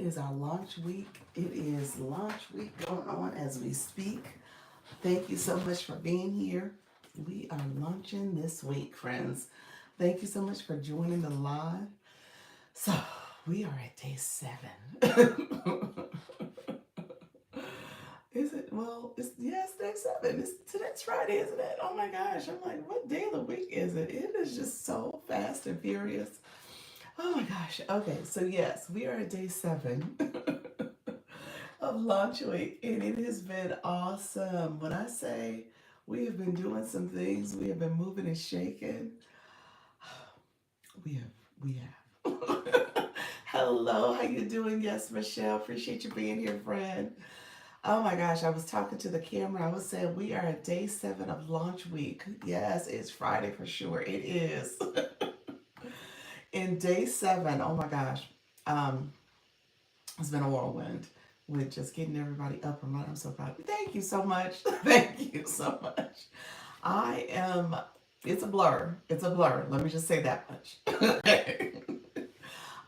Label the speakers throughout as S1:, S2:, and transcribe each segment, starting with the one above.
S1: is our launch week. It is launch week going on as we speak. Thank you so much for being here. We are launching this week, friends. Thank you so much for joining the live. So, we are at day 7. Is it? Well, it's day 7. Today's Friday, isn't it? Oh my gosh. I'm like, what day of the week is it? It is just so fast and furious. Oh my gosh. Okay, so yes, we are at day 7 of launch week, and it has been awesome. When I say we have been doing some things, we have been moving and shaking. We have. Hello, how you doing? Yes, Michelle. Appreciate you being here, friend. Oh my gosh, I was talking to the camera. I was saying we are at day 7 of launch week. Yes, it's Friday for sure. It is. In day 7, oh my gosh. Um, It's been a whirlwind with just getting everybody up and running. I'm so proud. Thank you so much. Thank you so much. I am, it's a blur. It's a blur. Let me just say that much.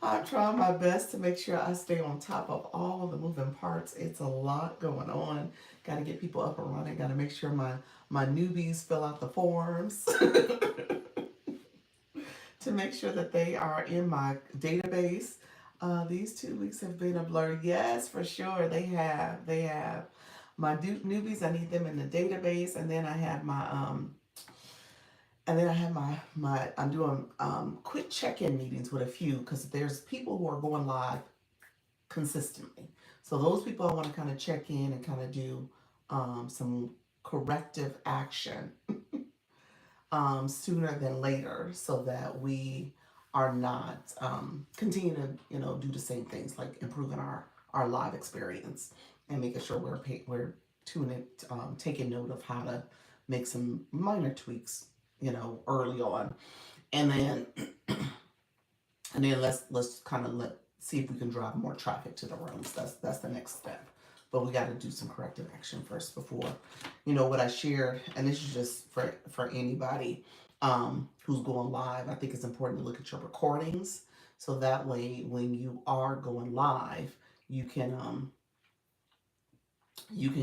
S1: I'm trying my best to make sure I stay on top of all of the moving parts. It's a lot going on. Got to get people up and running. Got to make sure my newbies fill out the forms to make sure that they are in my database. These 2 weeks have been a blur. Yes, for sure. They have. They have. My newbies, I need them in the database. And then I have my I'm doing quick check-in meetings with a few because there's people who are going live consistently. So those people I want to kind of check in and kind of do some corrective action sooner than later so that we are not continue to do the same things like improving our live experience and making sure we're tuning it taking note of how to make some minor tweaks early on, and then let's kind of let see if we can drive more traffic to the rooms. That's the next step. But we got to do some corrective action first before, what I shared. And this is just for anybody who's going live. I think it's important to look at your recordings so that way when you are going live, you can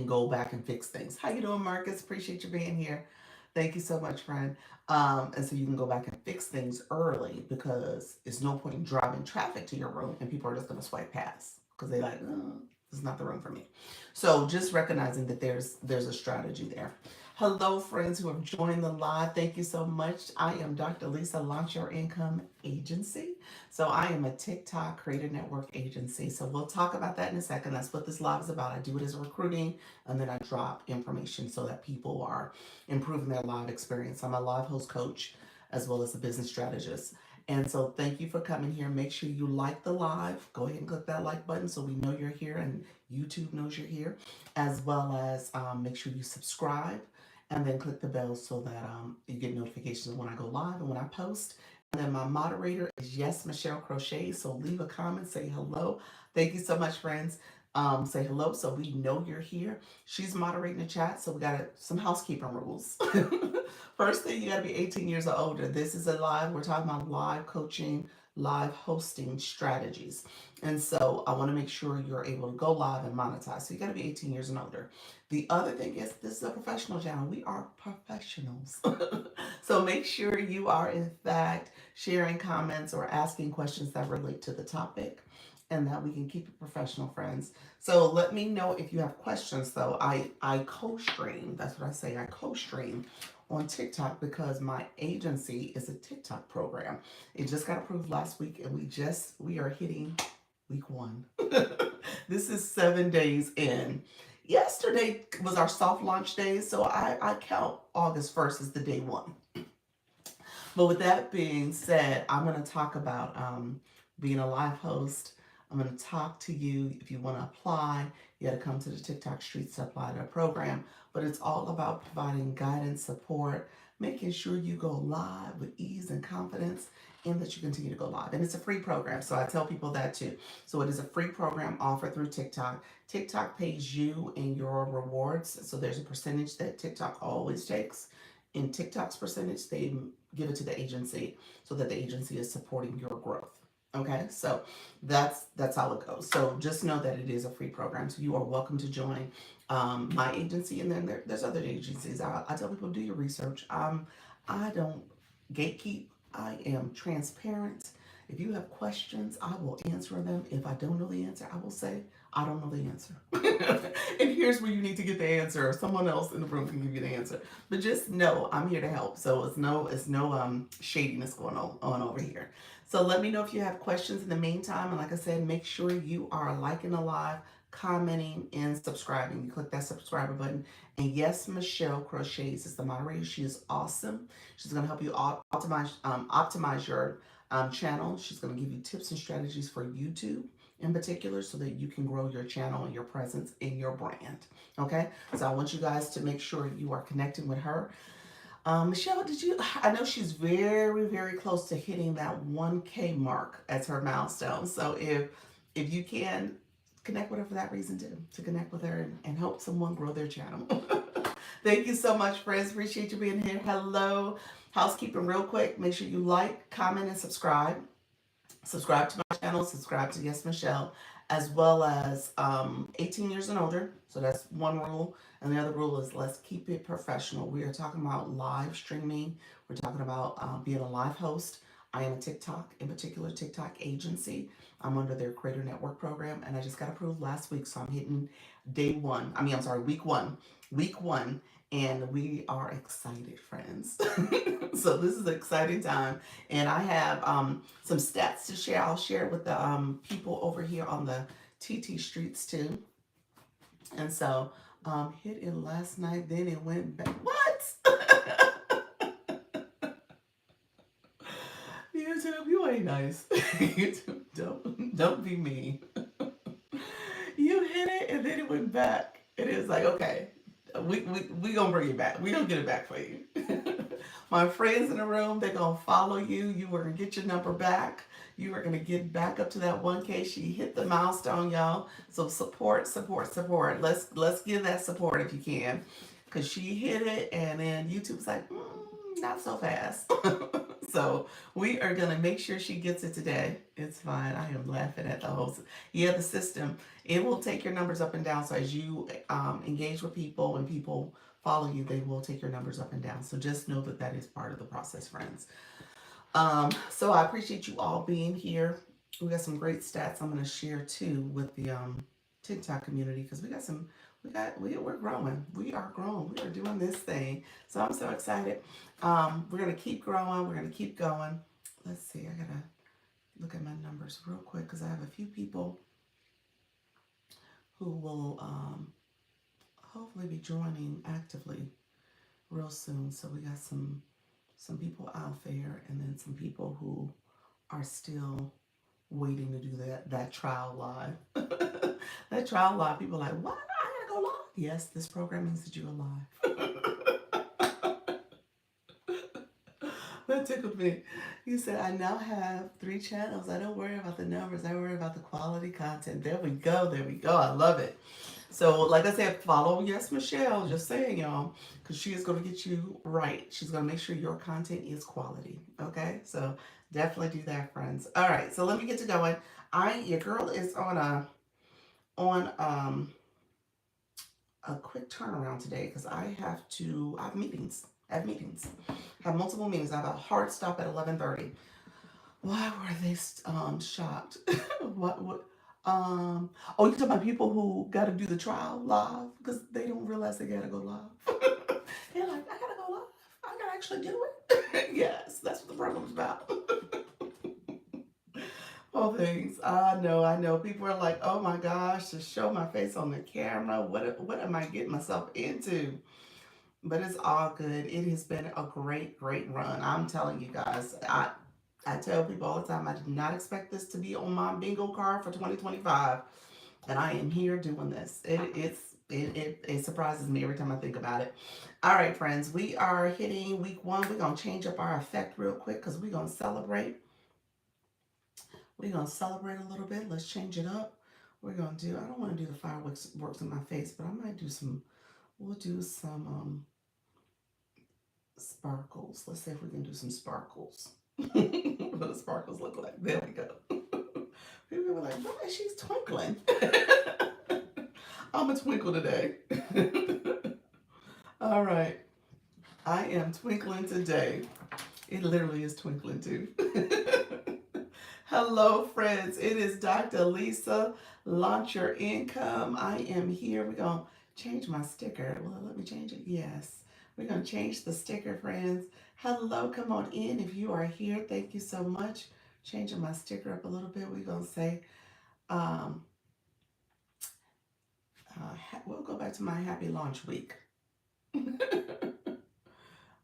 S1: go back and fix things. How you doing, Marcus? Appreciate you being here. Thank you so much, friend. And so you can go back and fix things early because it's no point in driving traffic to your room and people are just going to swipe past because they like, oh, this is not the room for me. So just recognizing that there's a strategy there. Hello, friends who have joined the live. Thank you so much. I am Dr. Lisa, Launch Your Income Agency. So I am a TikTok creator network agency. So we'll talk about that in a second. That's what this live is about. I do it as a recruiting and then I drop information so that people are improving their live experience. I'm a live host coach as well as a business strategist. And so thank you for coming here. Make sure you like the live. Go ahead and click that like button so we know you're here and YouTube knows you're here, as well as make sure you subscribe and then click the bell so that you get notifications when I go live and when I post. And then my moderator is Yes Michelle Crochet. So leave a comment, say hello. Thank you so much, friends. Say hello so we know you're here. She's moderating the chat, so we got some housekeeping rules. First thing, you got to be 18 years or older. This is a live. We're talking about live coaching, live hosting strategies. And so I want to make sure you're able to go live and monetize. So you got to be 18 years and older. The other thing is this is a professional channel. We are professionals. So make sure you are in fact sharing comments or asking questions that relate to the topic and that we can keep it professional, friends. So let me know if you have questions though. I co-stream. That's what I say. I co-stream on TikTok because my agency is a TikTok program. It just got approved last week and we are hitting week 1. This is 7 days in. Yesterday was our soft launch day, so I count August 1st as the day 1. But with that being said, I'm going to talk about being a live host. I'm going to talk to you. If you want to apply, you got to come to the TikTok streets to apply to a program. But it's all about providing guidance, support, making sure you go live with ease and confidence, and that you continue to go live. And it's a free program, so I tell people that too. So it is a free program offered through TikTok. TikTok pays you in your rewards, so there's a percentage that TikTok always takes. In TikTok's percentage, they give it to the agency so that the agency is supporting your growth. Okay, so that's how it goes. So just know that it is a free program. So you are welcome to join my agency, and then there's other agencies. I tell people do your research. I don't gatekeep. I am transparent. If you have questions, I will answer them. If I don't know the answer, I will say I don't know the answer. And here's where you need to get the answer. Or someone else in the room can give you the answer. But just know I'm here to help. So it's no shadiness going on over here. So let me know if you have questions in the meantime. And like I said, make sure you are liking the live, commenting, and subscribing. You click that subscriber button. And yes, Michelle Crochets is the moderator. She is awesome. She's going to help you optimize your channel. She's going to give you tips and strategies for YouTube in particular so that you can grow your channel and your presence in your brand. Okay, so I want you guys to make sure you are connecting with her. Michelle, did you? I know she's very, very close to hitting that 1K mark as her milestone. So if you can connect with her for that reason too, to connect with her and help someone grow their channel. Thank you so much, friends. Appreciate you being here. Hello. Housekeeping real quick. Make sure you like, comment, and subscribe. Subscribe to my channel, subscribe to Yes Michelle, as well as 18 years and older. So that's one rule. And the other rule is let's keep it professional. We are talking about live streaming. We're talking about being a live host. I am a TikTok, in particular TikTok agency. I'm under their Creator Network program, and I just got approved last week. So I'm hitting day one. I'm sorry, week one. Week one. And we are excited, friends. So this is an exciting time. And I have some stats to share. I'll share with the people over here on the TT streets too. And so hit it last night, then it went back. What? YouTube, you ain't nice. YouTube, don't be mean. You hit it and then it went back. It is like, okay, we gonna bring it back. We gonna get it back for you. My friends in the room, they're gonna follow you. You are gonna get your number back. You are gonna get back up to that 1K. She hit the milestone, y'all. So support, support, support. Let's give that support if you can, cause she hit it, and then YouTube's like, not so fast. So we are gonna make sure she gets it today. It's fine. I am laughing at the whole. Yeah, the system. It will take your numbers up and down. So as you engage with people and people follow you, they will take your numbers up and down. So just know that that is part of the process, friends. So I appreciate you all being here. We got some great stats I'm going to share too with the TikTok community because we're growing. We are growing. We are doing this thing. So I'm so excited. We're going to keep growing. We're going to keep going. Let's see. I got to look at my numbers real quick because I have a few people who will hopefully be joining actively real soon. So we got some people out there, and then some people who are still waiting to do that trial live. That trial live, people are like, what? I gotta go live. Yes, this program means that you're alive. That tickled me. You said, I now have 3 channels. I don't worry about the numbers. I worry about the quality content. There we go. There we go. I love it. So, like I said, follow Yes Michelle. Just saying, y'all, because she is going to get you right. She's going to make sure your content is quality. Okay, so definitely do that, friends. All right, so let me get to going. Your girl is on a quick turnaround today because I have meetings. I have multiple meetings. I have a hard stop at 11:30. Why were they shocked? What? Oh, you talking about people who got to do the trial live because they don't realize they gotta go live. They're like, I gotta go live. I gotta actually do it. Yes, that's what the program's about. Oh, things. I know. People are like, oh my gosh, to show my face on the camera. What am I getting myself into? But it's all good. It has been a great, great run. I'm telling you guys. I tell people all the time, I did not expect this to be on my bingo card for 2025, and I am here doing this. It surprises me every time I think about it. All right, friends, we are hitting week one. We're gonna change up our effect real quick because we're gonna celebrate. We're gonna celebrate a little bit. Let's change it up. We're gonna do. I don't want to do the fireworks works in my face, but I might do some. We'll do some sparkles. Let's see if we can do some sparkles. What do sparkles look like? There we go. People were like, boy, she's twinkling. I'm a twinkle today. All right. I am twinkling today. It literally is twinkling too. Hello, friends. It is Dr. Lisa. Launch your income. I am here. We're going to change my sticker. Well, let me change it. Yes. We're going to change the sticker, friends. Hello. Come on in if you are here. Thank you so much. Changing my sticker up a little bit. We're going to say, um, we'll go back to my happy launch week.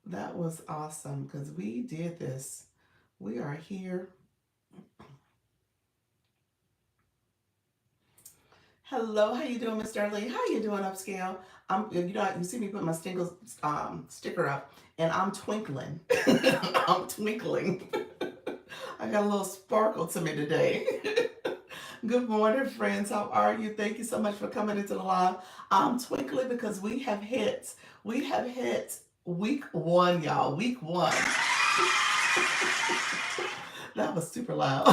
S1: That was awesome because we did this. We are here. Hello, how you doing, Miss Darlene? How you doing, Upscale? You see me put my sticker up, and I'm twinkling. I'm twinkling. I got a little sparkle to me today. Good morning, friends. How are you? Thank you so much for coming into the live. I'm twinkling because we have hit week one, y'all. Week one. That was super loud.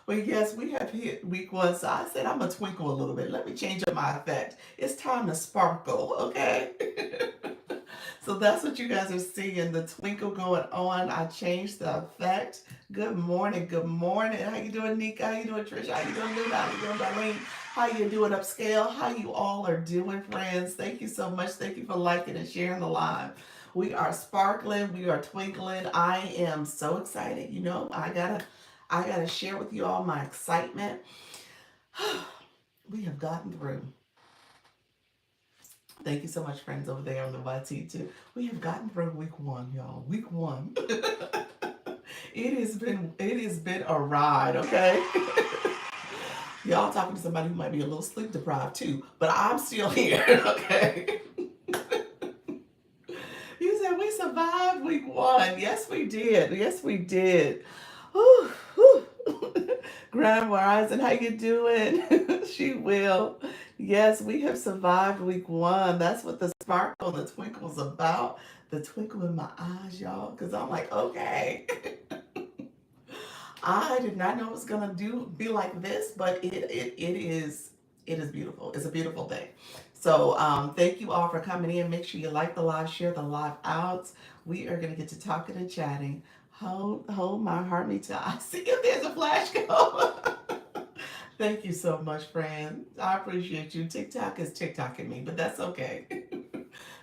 S1: But yes, we have hit week one. So I said I'm gonna twinkle a little bit. Let me change up my effect. It's time to sparkle, okay? So that's what you guys are seeing, the twinkle going on. I changed the effect. Good morning, good morning. How you doing, Nika? How you doing, Trisha? How you doing, Luna? How you doing, Darlene? How you doing, Upscale? How you all are doing, friends? Thank you so much. Thank you for liking and sharing the live. We are sparkling. We are twinkling. I am so excited. I gotta share with you all my excitement. We have gotten through. Thank you so much, friends over there on the YT too. We have gotten through week one, y'all. Week one. It has been a ride, okay? Y'all talking to somebody who might be a little sleep deprived too, but I'm still here, okay? You said we survived week one. Yes, we did. Yes, we did. Whew, whew. Grand Rising, how you doing? She will. Yes, we have survived week one. That's what the sparkle and the twinkle's about. The twinkle in my eyes, y'all, because I'm like, okay. I did not know it was gonna be like this, but it is beautiful. It's a beautiful thing. So thank you all for coming in. Make sure you like the live, share the live out. We are gonna get to talking and chatting. Hold my heart me to I see if there's a flash go. Thank you so much, friend. I appreciate you. TikTok is TikToking me, but that's okay.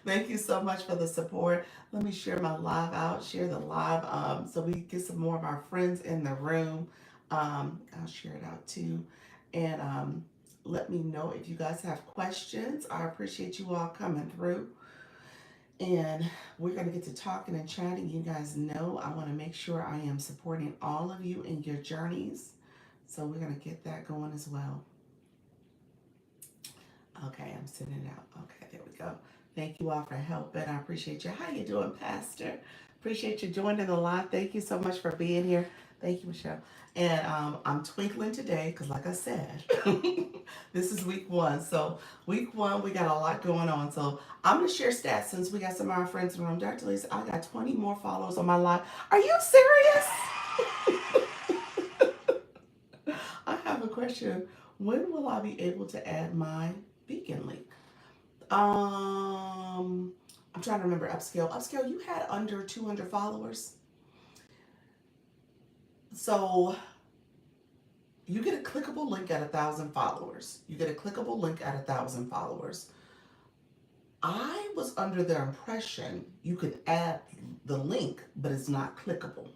S1: Thank you so much for the support. Let me share my live out, share the live, so we get some more of our friends in the room. I'll share it out too. And let me know if you guys have questions. I appreciate you all coming through. And we're going to get to talking and chatting. You guys know I want to make sure I am supporting all of you in your journeys. So we're going to get that going as well. Okay, I'm sending it out. Okay, there we go. Thank you all for helping. I appreciate you. How you doing, Pastor? Appreciate you joining the live. Thank you so much for being here. Thank you, Michelle. And I'm twinkling today because, like I said, this is week one. So week one, we got a lot going on. So I'm going to share stats since we got some of our friends in the room. Dr. Lisa, I got 20 more followers on my live. Are you serious? I have a question. When will I be able to add my beacon link? I'm trying to remember Upscale. Upscale, you had under 200 followers. So you get a clickable link at 1,000 followers. You get a clickable link at 1,000 followers. I was under the impression you could add the link, but it's not clickable.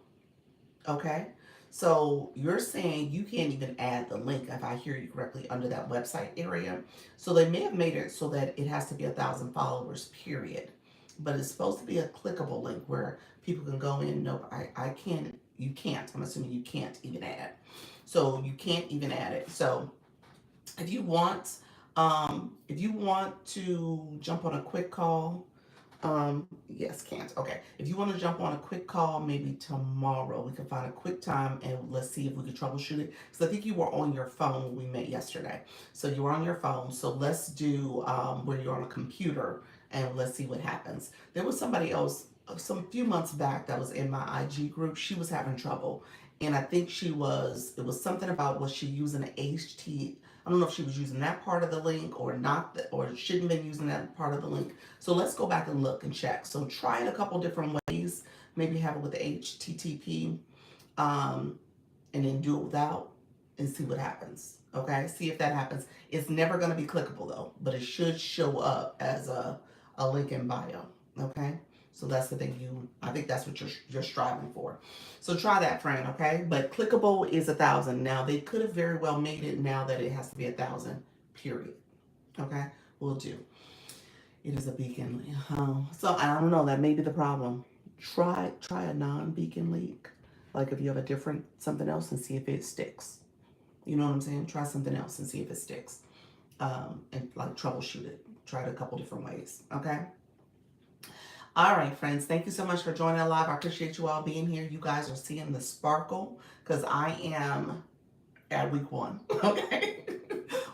S1: Okay? So you're saying you can't even add the link, if I hear you correctly, under that website area. So they may have made it so that it has to be 1,000 followers, period. But it's supposed to be a clickable link where people can go in. No, I can't. You can't. I'm assuming you can't even add. So you can't even add it. So if you want, to jump on a quick call, yes, can't. Okay. If you want to jump on a quick call, maybe tomorrow, we can find a quick time and let's see if we can troubleshoot it. Because I think you were on your phone when we met yesterday. So you were on your phone. So let's do where you're on a computer and let's see what happens. There was somebody else some few months back that was in my IG group. She was having trouble. And I think it was something about, was she using an HT? I don't know if she was using that part of the link or not, or shouldn't have been using that part of the link. So let's go back and look and check. So try it a couple different ways. Maybe have it with the HTTP, um, and then do it without and see what happens. Okay, see if that happens. It's never going to be clickable though, but it should show up as a link in bio. Okay, so that's the thing. I think that's what you're striving for. So try that, friend. Okay, but clickable is 1,000. Now they could have very well made it now that it has to be 1,000. Period. Okay, we'll do. It is a beacon. So I don't know. That may be the problem. Try a non-beacon link. Like if you have a different something else and see if it sticks. You know what I'm saying? Try something else and see if it sticks. And like troubleshoot it. Try it a couple different ways. Okay. All right, friends. Thank you so much for joining live. I appreciate you all being here. You guys are seeing the sparkle because I am at week 1. Okay.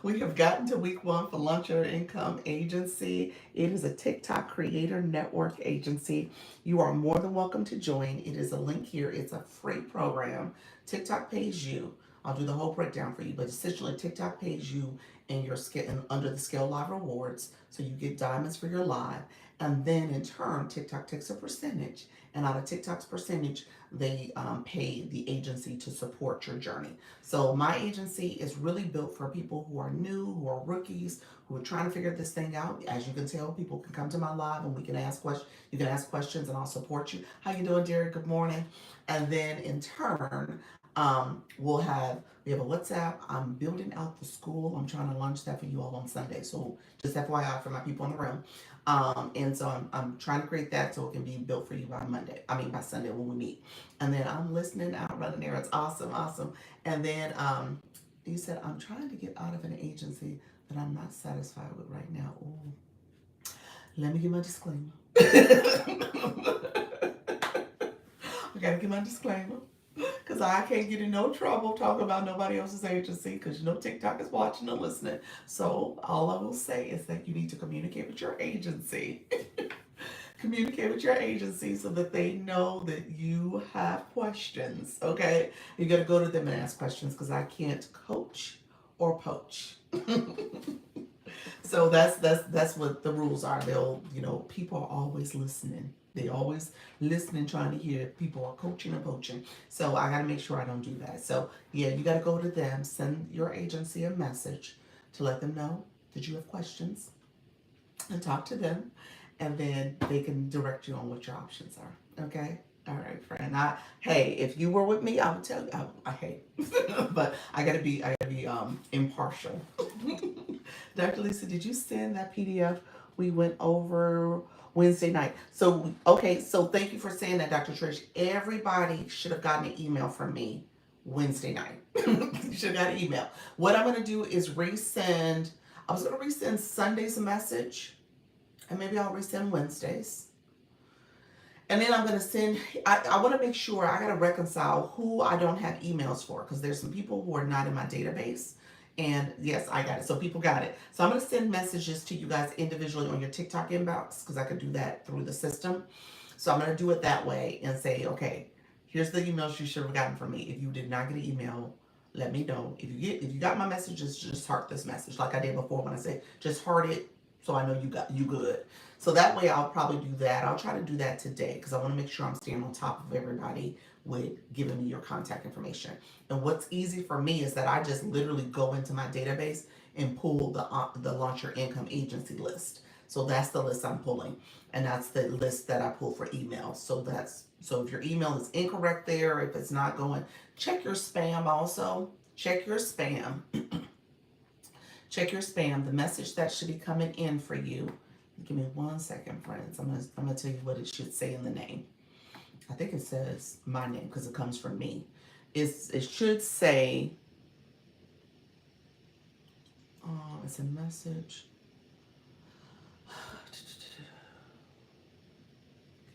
S1: We have gotten to week 1 for Launch Your Income Agency. It is a TikTok creator network agency. You are more than welcome to join. It is a link here. It's a free program. TikTok pays you. I'll do the whole breakdown for you, but essentially TikTok pays you and your and under the Scale Live rewards, so you get diamonds for your live, and then in turn TikTok takes a percentage, and out of TikTok's percentage, they pay the agency to support your journey. So my agency is really built for people who are new, who are rookies, who are trying to figure this thing out. As you can tell, people can come to my live and we can ask questions. You can ask questions and I'll support you. How you doing, Derek? Good morning. And then in turn, we have a WhatsApp. I'm building out the school. I'm trying to launch that for you all on Sunday. So just FYI for my people in the room. And so I'm trying to create that so it can be built for you by by Sunday when we meet. And then I'm listening out, running there. It's awesome, awesome. And then you said, I'm trying to get out of an agency that I'm not satisfied with right now. Ooh. Let me give my disclaimer. I gotta give my disclaimer. Because I can't get in no trouble talking about nobody else's agency, because you know TikTok is watching and listening. So all I will say is that you need to communicate with your agency. Communicate with your agency so that they know that you have questions, okay? You got to go to them and ask questions, because I can't coach or poach. So that's what the rules are. People are always listening. They always listening, trying to hear if people are coaching or poaching. So I got to make sure I don't do that. So yeah, you got to go to them, send your agency a message to let them know that you have questions, and talk to them, and then they can direct you on what your options are. Okay. All right, friend. Hey, if you were with me, I would tell you. I hate, but I gotta be impartial. Dr. Lisa, did you send that PDF we went over Wednesday night? So okay, so thank you for saying that, Dr. Trish. Everybody should have gotten an email from me Wednesday night. You should have got an email. What I'm gonna do is resend. I was gonna resend Sunday's message, and maybe I'll resend Wednesdays. And then I'm going to send, I want to make sure, I got to reconcile who I don't have emails for, because there's some people who are not in my database. And yes, I got it. So people got it. So I'm going to send messages to you guys individually on your TikTok inbox, because I could do that through the system. So I'm going to do it that way and say, okay, here's the emails you should have gotten from me. If you did not get an email, let me know. If you got my messages, just heart this message like I did before when I said just heart it, so I know you good. So that way I'll probably do that. I'll try to do that today, because I want to make sure I'm staying on top of everybody with giving me your contact information. And what's easy for me is that I just literally go into my database and pull the Launch Your Income Agency list. So that's the list I'm pulling, and that's the list that I pull for emails. So if your email is incorrect there, if it's not going, check your spam also. Check your spam. Check your spam. The message that should be coming in for you. Give me 1 second, friends. I'm gonna tell you what it should say in the name. I think it says my name because it comes from me. It should say, it's a message.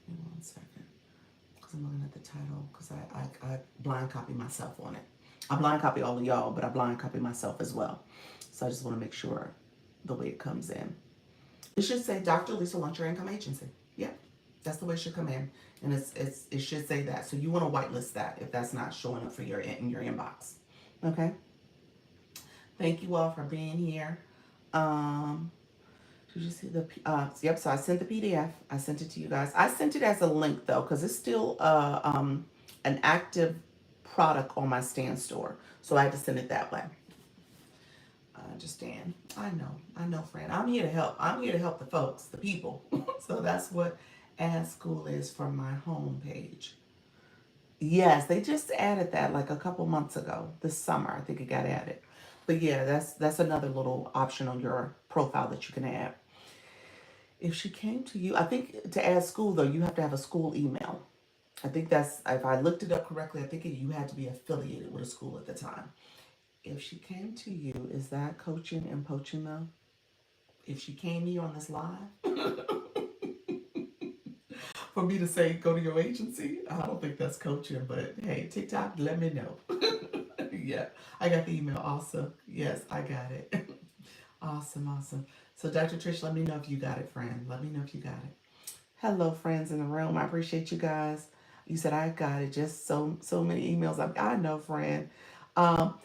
S1: Give me 1 second, because I'm looking at the title, because I blind copy myself on it. I blind copy all of y'all, but I blind copy myself as well. So I just want to make sure the way it comes in. It should say Dr. Lisa Launch Your Income Agency. Yeah. That's the way it should come in, and it should say that. So you want to whitelist that if that's not showing up for your in your inbox. Okay. Thank you all for being here. Um, did you see the? Yep. So I sent the PDF. I sent it to you guys. I sent it as a link though, because it's still an active product on my stand store. So I had to send it that way. I understand. I know, friend. I'm here to help. I'm here to help the folks, the people. So that's what Add School is for my homepage. Yes, they just added that like a couple months ago. This summer, I think it got added. But yeah, that's another little option on your profile that you can add. If she came to you, I think to add school though, you have to have a school email. I think that's if I looked it up correctly. I think you had to be affiliated with a school at the time. If she came to you, is that coaching and poaching though? If she came to you on this live for me to say go to your agency, I don't think that's coaching. But hey, TikTok, let me know. Yeah, I got the email. Awesome. Yes, I got it. Awesome, awesome. So Dr. Trish, let me know if you got it, friend. Let me know if you got it. Hello, friends in the room. I appreciate you guys. You said I got it. Just so many emails. I know, friend.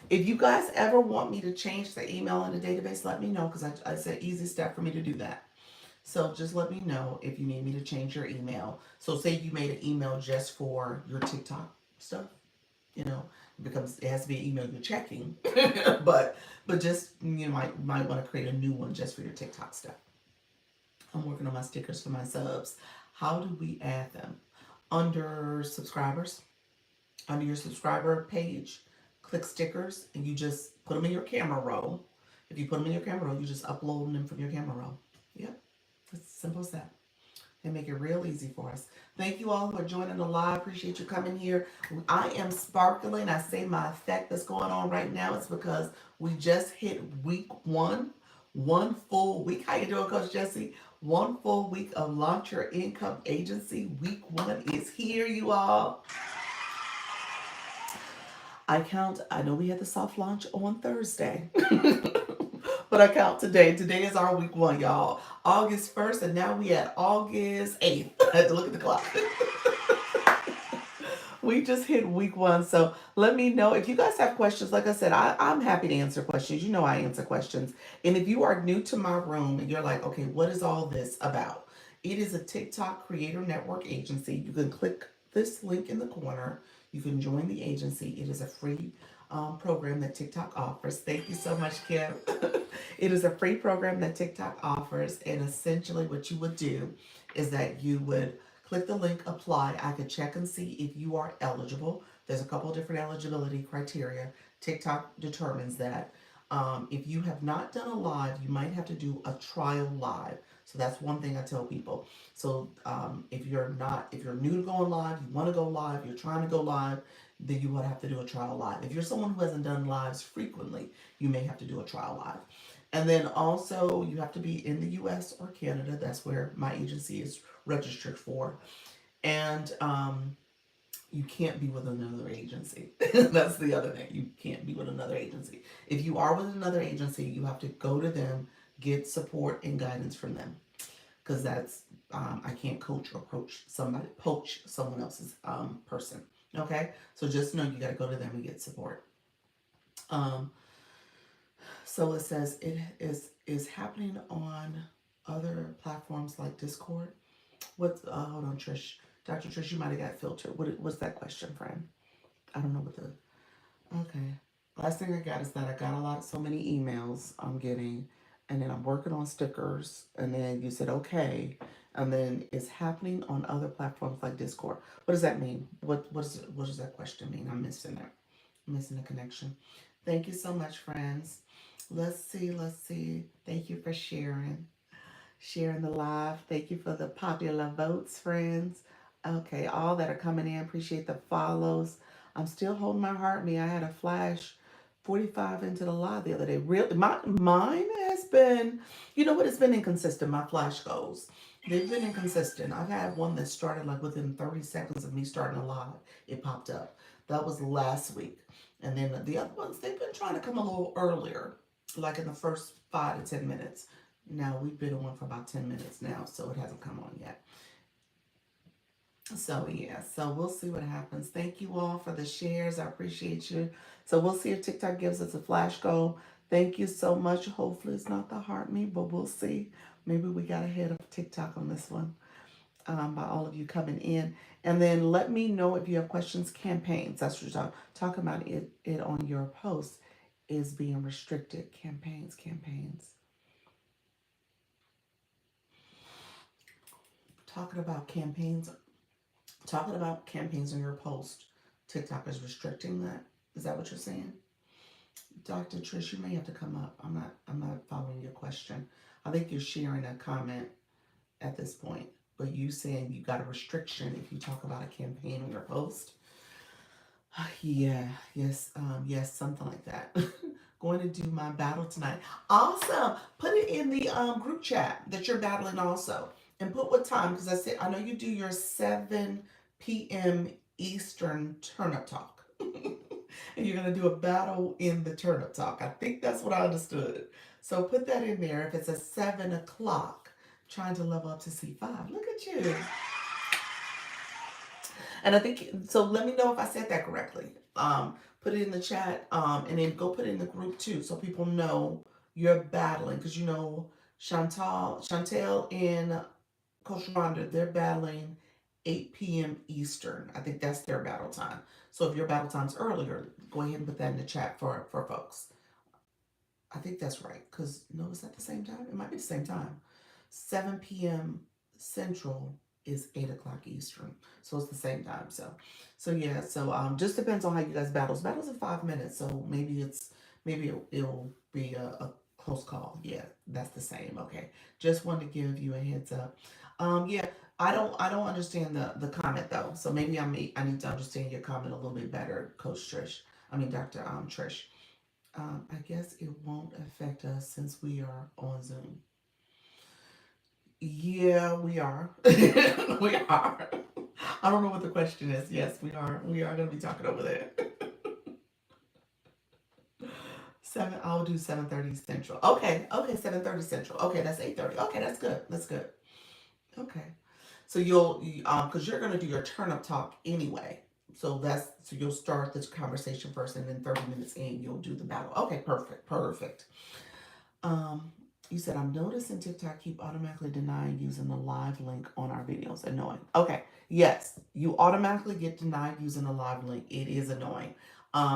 S1: If you guys ever want me to change the email in the database, let me know because it's an easy step for me to do that. So just let me know if you need me to change your email. So say you made an email just for your TikTok stuff, you know, it has to be an email you're checking, but just you might want to create a new one just for your TikTok stuff. I'm working on my stickers for my subs. How do we add them? Under subscribers, under your subscriber page, click stickers, and you just put them in your camera roll. If you put them in your camera roll, you just upload them from your camera roll. Yep, it's as simple as that. They make it real easy for us. Thank you all for joining the live. Appreciate you coming here. I am sparkling. I say my effect that's going on right now is because we just hit week one full week. How you doing, Coach Jesse? One full week of Launch Your Income Agency. Week one is here, you all. I know we had the soft launch on Thursday, but I count today. Today is our week one, y'all. August 1st, and now we at August 8th. I had to look at the clock. We just hit week one. So let me know if you guys have questions. Like I said, I'm happy to answer questions. You know, I answer questions. And if you are new to my room and you're like, okay, what is all this about? It is a TikTok creator network agency. You can click this link in the corner. You can join the agency. It is a free program that TikTok offers. Thank you so much, Kim. It is a free program that TikTok offers. And essentially, what you would do is that you would click the link, apply. I could check and see if you are eligible. There's a couple of different eligibility criteria. TikTok determines that. If you have not done a live, you might have to do a trial live. So that's one thing I tell people. So if you're new to going live, you want to go live, you're trying to go live, then you would have to do a trial live. If you're someone who hasn't done lives frequently, you may have to do a trial live. And then also you have to be in the US or Canada. That's where my agency is registered for. And you can't be with another agency. That's the other thing. You can't be with another agency. If you are with another agency, you have to go to them, get support and guidance from them. Because that's, I can't coach or poach someone else's person. Okay? So just know you got to go to them and get support. Um, so it says it is happening on other platforms like Discord. Hold on, Trish. Dr. Trish, you might have got filtered. What's that question, friend? I don't know what the, okay. Last thing I got is that I got so many emails I'm getting, and then I'm working on stickers, and then you said, okay, and then it's happening on other platforms like Discord. What does that mean? What does that question mean? I'm missing it. I'm missing the connection. Thank you so much, friends. Let's see. Thank you for sharing the live. Thank you for the popular votes, friends. Okay, all that are coming in, appreciate the follows. I'm still holding my heart. I had a flash 45 into the live the other day. Really, mine has been, you know what? It's been inconsistent. My flash goals, they've been inconsistent. I've had one that started like within 30 seconds of me starting a live. It popped up. That was last week, and then the other ones they've been trying to come a little earlier, like in the first 5 to 10 minutes. Now we've been on for about 10 minutes now, so it hasn't come on yet. So yeah, so we'll see what happens. Thank you all for the shares. I appreciate you. So we'll see if TikTok gives us a flash goal. Thank you so much. Hopefully it's not the heart me, but we'll see. Maybe we got ahead of TikTok on this one, by all of you coming in. And then let me know if you have questions. Campaigns. That's what you're talking about. It on your post is being restricted. Campaigns. Talking about campaigns. Talking about campaigns on your post. TikTok is restricting that. Is that what you're saying? Dr. Trish, you may have to come up. I'm not following your question. I think you're sharing a comment at this point, but you saying you got a restriction if you talk about a campaign on your post. Yeah, yes, yes, something like that. Going to do my battle tonight. Awesome. Put it in the group chat that you're battling also. And put what time, because I said I know you do your 7 p.m. Eastern turnip talk. And you're gonna do a battle in the turnip talk. I think that's what I understood. So put that in there. If it's a 7 o'clock, trying to level up to C5. Look at you. And I think so. Let me know if I said that correctly. Put it in the chat, and then go put it in the group too, so people know you're battling. Because Chantel, and Coach Rhonda, they're battling 8 p.m. Eastern. I think that's their battle time. So if your battle time's earlier, go ahead and put that in the chat for folks. I think that's right. Because, no, is that the same time? It might be the same time. 7 p.m. Central is 8 o'clock Eastern. So it's the same time. So yeah, so just depends on how you guys battles. Battles are 5 minutes, so maybe it'll be a close call. Yeah, that's the same. Okay. Just wanted to give you a heads up. Yeah, I don't understand the comment though. So maybe I need to understand your comment a little bit better, Coach Trish. I mean Dr. Trish. I guess it won't affect us since we are on Zoom. Yeah, we are. We are. I don't know what the question is. Yes, we are. We are going to be talking over there. Seven. I'll do 7:30 Central. Okay. Okay. 7:30 Central. Okay, that's 8:30. Okay, that's good. That's good. Okay. So because you're going to do your turn up talk anyway. So you'll start this conversation first, and then 30 minutes in, you'll do the battle. Okay. Perfect. Perfect. Um, you said I'm noticing TikTok keep automatically denying using the live link on our videos. Annoying. Okay. Yes, you automatically get denied using the live link. It is annoying.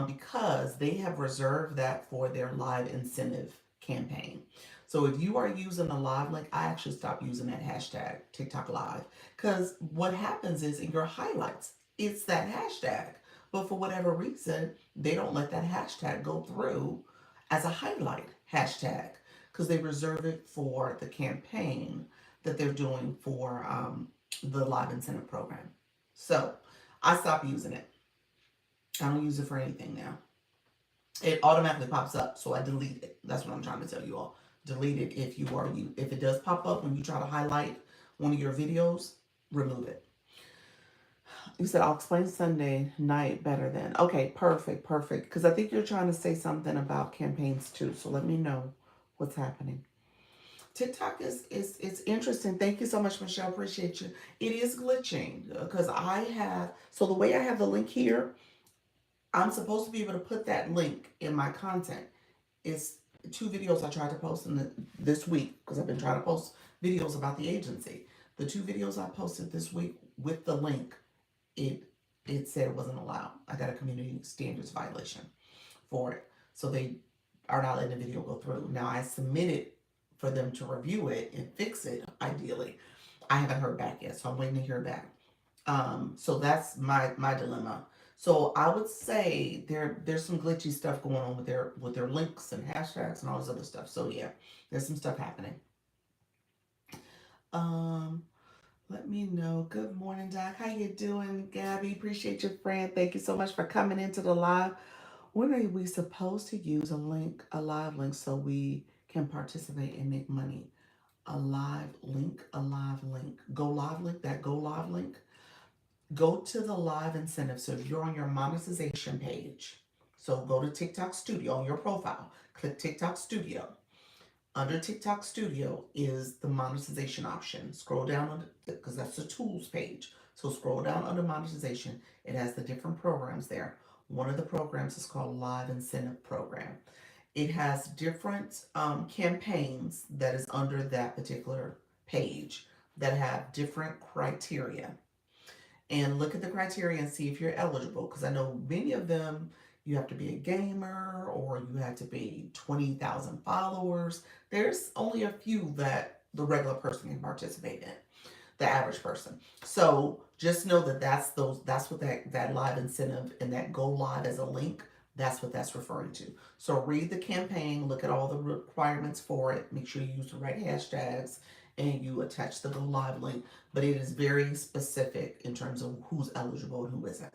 S1: Because they have reserved that for their live incentive campaign. So if you are using a live link, I actually stopped using that hashtag TikTok live. Because what happens is in your highlights, it's that hashtag. But for whatever reason, they don't let that hashtag go through as a highlight hashtag because they reserve it for the campaign that they're doing for the live incentive program. So I stopped using it. I don't use it for anything now. It automatically pops up, so I delete it. That's what I'm trying to tell you all. Delete it if it does pop up when you try to highlight one of your videos, remove it. You said I'll explain Sunday night better then. Okay, perfect, perfect. Because I think you're trying to say something about campaigns too. So let me know what's happening. TikTok is it's interesting. Thank you so much, Michelle. Appreciate you. It is glitching because the way I have the link here, I'm supposed to be able to put that link in my content. It's 2 videos I tried to post this week because I've been trying to post videos about the agency. The 2 videos I posted this week with the link, it it said it wasn't allowed. I got a community standards violation for it. So they are not letting the video go through. Now I submitted for them to review it and fix it, ideally. I haven't heard back yet, so I'm waiting to hear back. So that's my dilemma. So I would say there's some glitchy stuff going on with their links and hashtags and all this other stuff. So yeah, there's some stuff happening. Um, Let me know. Good morning, Doc. How you doing, Gabby? Appreciate your friend. Thank you so much for coming into the live. When are we supposed to use a live link, so we can participate and make money? A live link, a live link. Go live link, that go live link. Go to the live incentive. So if you're on your monetization page, so go to TikTok Studio on your profile, click TikTok Studio. Under TikTok Studio is the monetization option. Scroll down because that's the tools page. So scroll down under monetization. It has the different programs there. One of the programs is called Live Incentive Program. It has different campaigns that is under that particular page that have different criteria, and look at the criteria and see if you're eligible. Because I know many of them, you have to be a gamer or you have to be 20,000 followers. There's only a few that the regular person can participate in, the average person. So just know that that's what that live incentive and that go live as a link, that's what that's referring to. So read the campaign, look at all the requirements for it, make sure you use the right hashtags, and you attach the go live link. But it is very specific in terms of who's eligible and who isn't.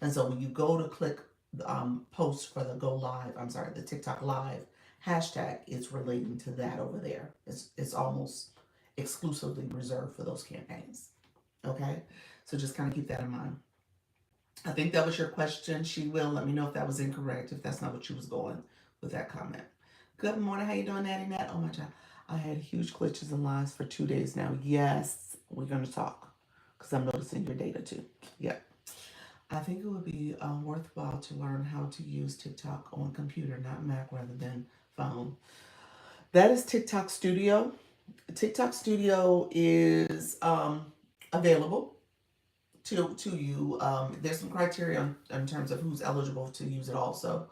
S1: And so when you go to click post for the go live, I'm sorry, the TikTok live hashtag, it's relating to that over there. It's almost exclusively reserved for those campaigns. Okay, so just kind of keep that in mind. I think that was your question. She will let me know if that was incorrect, if that's not what she was going with that comment. Good morning. How you doing, Natty Nat? Oh my God. I had huge glitches and lines for 2 days now. Yes, we're going to talk because I'm noticing your data too. Yeah. I think it would be worthwhile to learn how to use TikTok on computer, not Mac, rather than phone. That is TikTok Studio. TikTok Studio is available to you. There's some criteria in terms of who's eligible to use it. Also,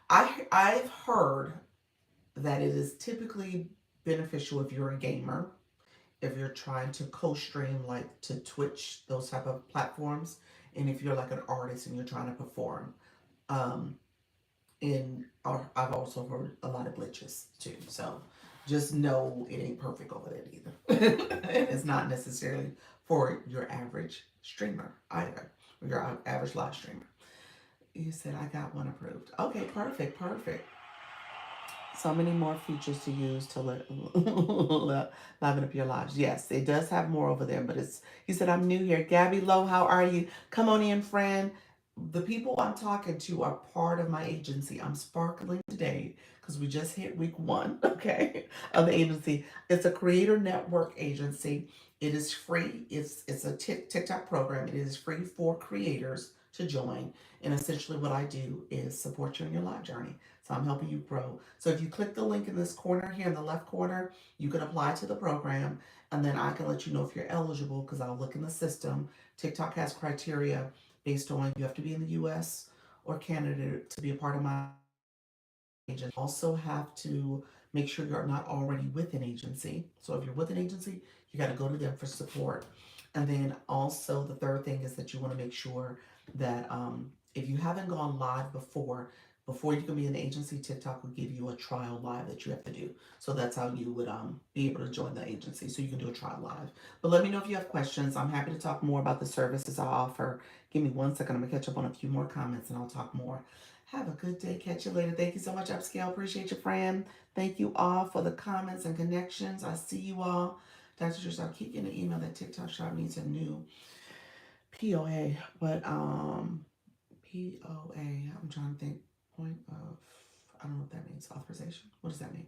S1: I've heard that it is typically beneficial if you're a gamer, if you're trying to co-stream like to Twitch, those type of platforms, and if you're like an artist and you're trying to perform. Um, and I've also heard a lot of glitches too. So just know it ain't perfect over there either. It's not necessarily for your average streamer either, or your average live streamer. You said I got one approved. Okay, perfect, perfect. So many more features to use to liven up your lives. Yes, it does have more over there, but it's, you said I'm new here. Gabby Lowe, how are you? Come on in, friend. The people I'm talking to are part of my agency. I'm sparkling today because we just hit week one, okay, of the agency. It's a creator network agency. It is free. It's a TikTok program. It is free for creators to join. And essentially what I do is support you in your life journey. So I'm helping you grow. So if you click the link in this corner here in the left corner, you can apply to the program, and then I can let you know if you're eligible because I'll look in the system. TikTok has criteria based on you have to be in the US or Canada to be a part of my agency. Also have to make sure you're not already with an agency. So if you're with an agency, you got to go to them for support. And then also the third thing is that you want to make sure that if you haven't gone live before you can be an agency, TikTok will give you a trial live that you have to do. So that's how you would be able to join the agency. So you can do a trial live. But let me know if you have questions. I'm happy to talk more about the services I offer. Give me 1 second. I'm going to catch up on a few more comments and I'll talk more. Have a good day. Catch you later. Thank you so much, Upscale. Appreciate you, friend. Thank you all for the comments and connections. I see you all. Dr. Trish, I'll keep getting an email that TikTok Shop needs a new POA, but POA, I'm trying to think, point of, I don't know what that means, authorization. What does that mean?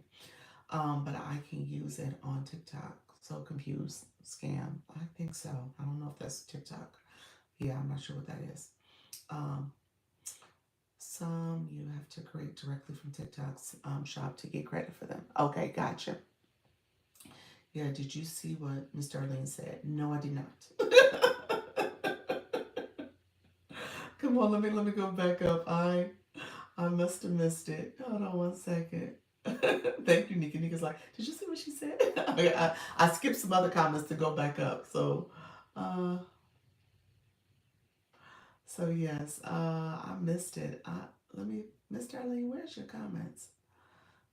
S1: But I can use it on TikTok. So confused, scam. I think so. I don't know if that's TikTok. Yeah, I'm not sure what that is. Um, some you have to create directly from TikTok's shop to get credit for them. Okay, gotcha. Yeah, did you see what Mr. Arlene said? No, I did not. Come on, let me go back up. I must have missed it. Hold on 1 second. Thank you, Nika. Nika's like, did you see what she said? I skipped some other comments to go back up. Uh, so yes, I missed it. Let me, Mr. Arlene, where's your comments?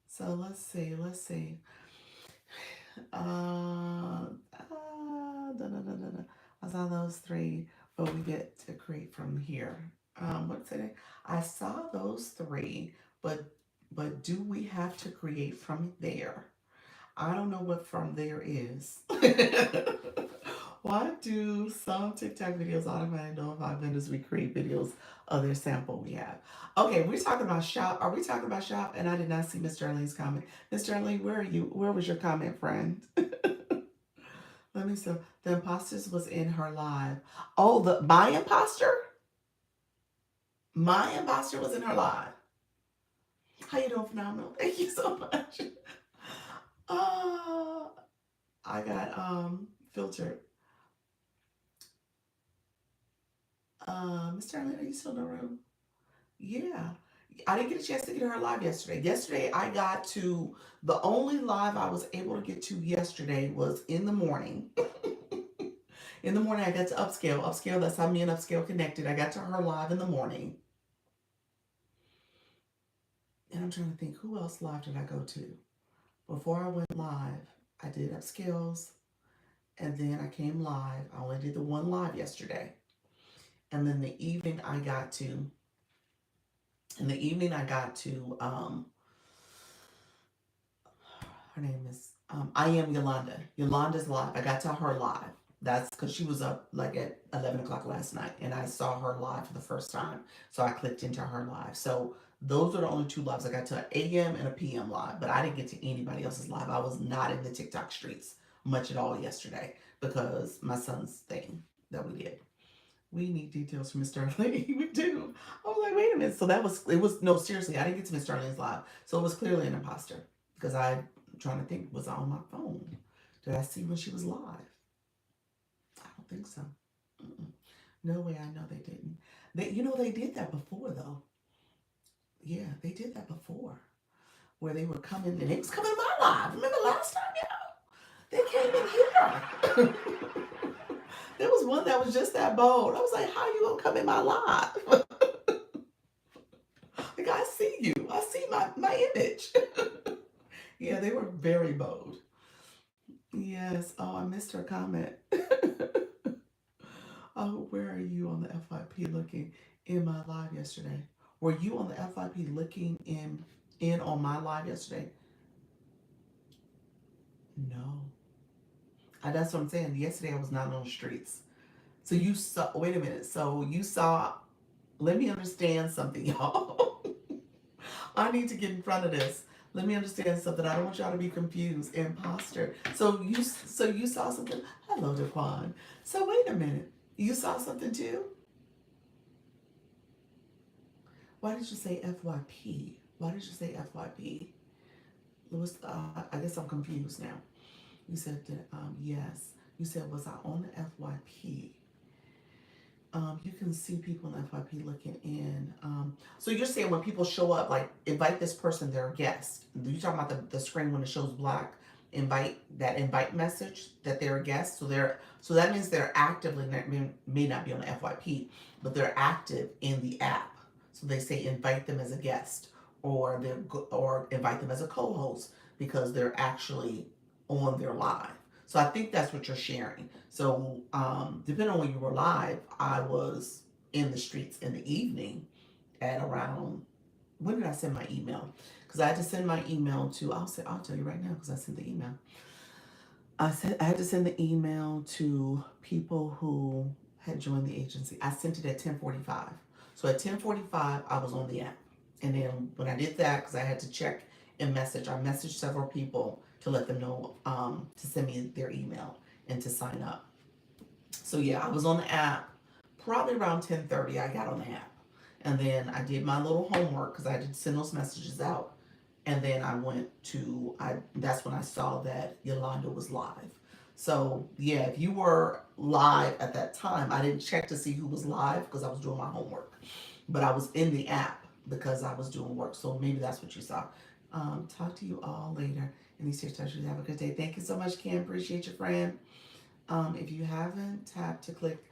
S1: So let's see. Da, da, da, da, da. I saw those three, but we get to create from here. What's it? I saw those three, but do we have to create from there? I don't know what from there is. Why do some TikTok videos automatically notify vendors we create videos of their sample we have? Okay, we're talking about shop. Are we talking about shop? And I did not see Mr. Arlene's comment. Mr. Arlene, where are you? Where was your comment, friend? Let me see. The imposters was in her live. Oh, the my imposter? My imposter was in her live. How you doing? Phenomenal. Thank you so much. Uh, I got filtered. Mr. Arlene, are you still in the room? Yeah. I didn't get a chance to get her live yesterday. Yesterday I got to the only live I was able to get to yesterday was in the morning. In the morning I got to Upscale. Upscale, that's how me and Upscale connected. I got to her live in the morning. And I'm trying to think, who else live did I go to? Before I went live, I did Upscales and then I came live. I only did the one live yesterday. And then the evening I got to, in the evening I got to her name is I am Yolanda. Yolanda's live. I got to her live. That's because she was up like at 11 o'clock last night and I saw her live for the first time. So I clicked into her live. So those are the only two lives. I got to an AM and a PM live, but I didn't get to anybody else's live. I was not in the TikTok streets much at all yesterday because my son's thing that we did. We need details from Mr. Arlene. We do. I was like, wait a minute. So it was, no, seriously, I didn't get to Mr. Arlene's live. So it was clearly an imposter because I'm trying to think, was I on my phone? Did I see when she was live? I don't think so. Mm-mm. No way, I know they didn't. They did that before though. Yeah, they did that before where they were coming and they was coming to my live. Remember last time, yeah? They came in here. There was one that was just that bold. I was like, how you gonna come in my live? Like, I see you. I see my image. Yeah, they were very bold. Yes. Oh, I missed her comment. Oh, where are you on the FYP looking in my live yesterday? Were you on the FYP looking in on my live yesterday? No. That's what I'm saying. Yesterday I was not on the streets. So you saw, wait a minute. So you saw, let me understand something, y'all. I need to get in front of this. Let me understand something. I don't want y'all to be confused. Imposter. So you saw something. Hello, Daquan. So wait a minute. You saw something too? Why did you say FYP? Why did you say FYP? Louis, I guess I'm confused now. You said that, yes. You said, was I on the FYP? You can see people in FYP looking in. So you're saying when people show up, like invite this person, they're a guest. You're talking about the screen when it shows black, invite message that they're a guest. So that means they're actively may not be on the FYP, but they're active in the app. So they say invite them as a guest, or invite them as a co-host because they're actually on their live. So I think that's what you're sharing. So depending on when you were live, I was in the streets in the evening at around, when did I send my email? Because I had to send my email to, I'll tell you right now because I sent the email. I had to send the email to people who had joined the agency. I sent it at 10:45. So at 10:45, I was on the app. And then when I did that, because I had to check and message, I messaged several people to let them know to send me their email and to sign up. So yeah, I was on the app probably around 10:30. I got on the app, and then I did my little homework because I did send those messages out, and then I went to that's when I saw that Yolanda was live. So yeah, if you were live at that time, I didn't check to see who was live because I was doing my homework, but I was in the app because I was doing work. So maybe that's what you saw. Talk to you all later. And these here touches. Have a good day. Thank you so much, Kim. Appreciate you, friend. If you haven't tapped to click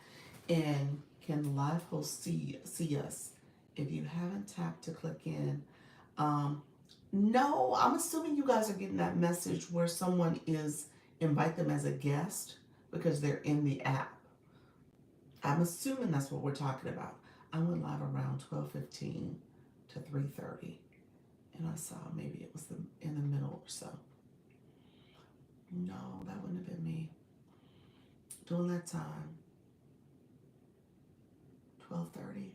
S1: in, can the live host see us? If you haven't tapped to click in, no, I'm assuming you guys are getting that message where someone is invite them as a guest because they're in the app. I'm assuming that's what we're talking about. I went live around 12:15 to 3:30, and I saw maybe it was in the middle or so. No, that wouldn't have been me. During that time, 12:30.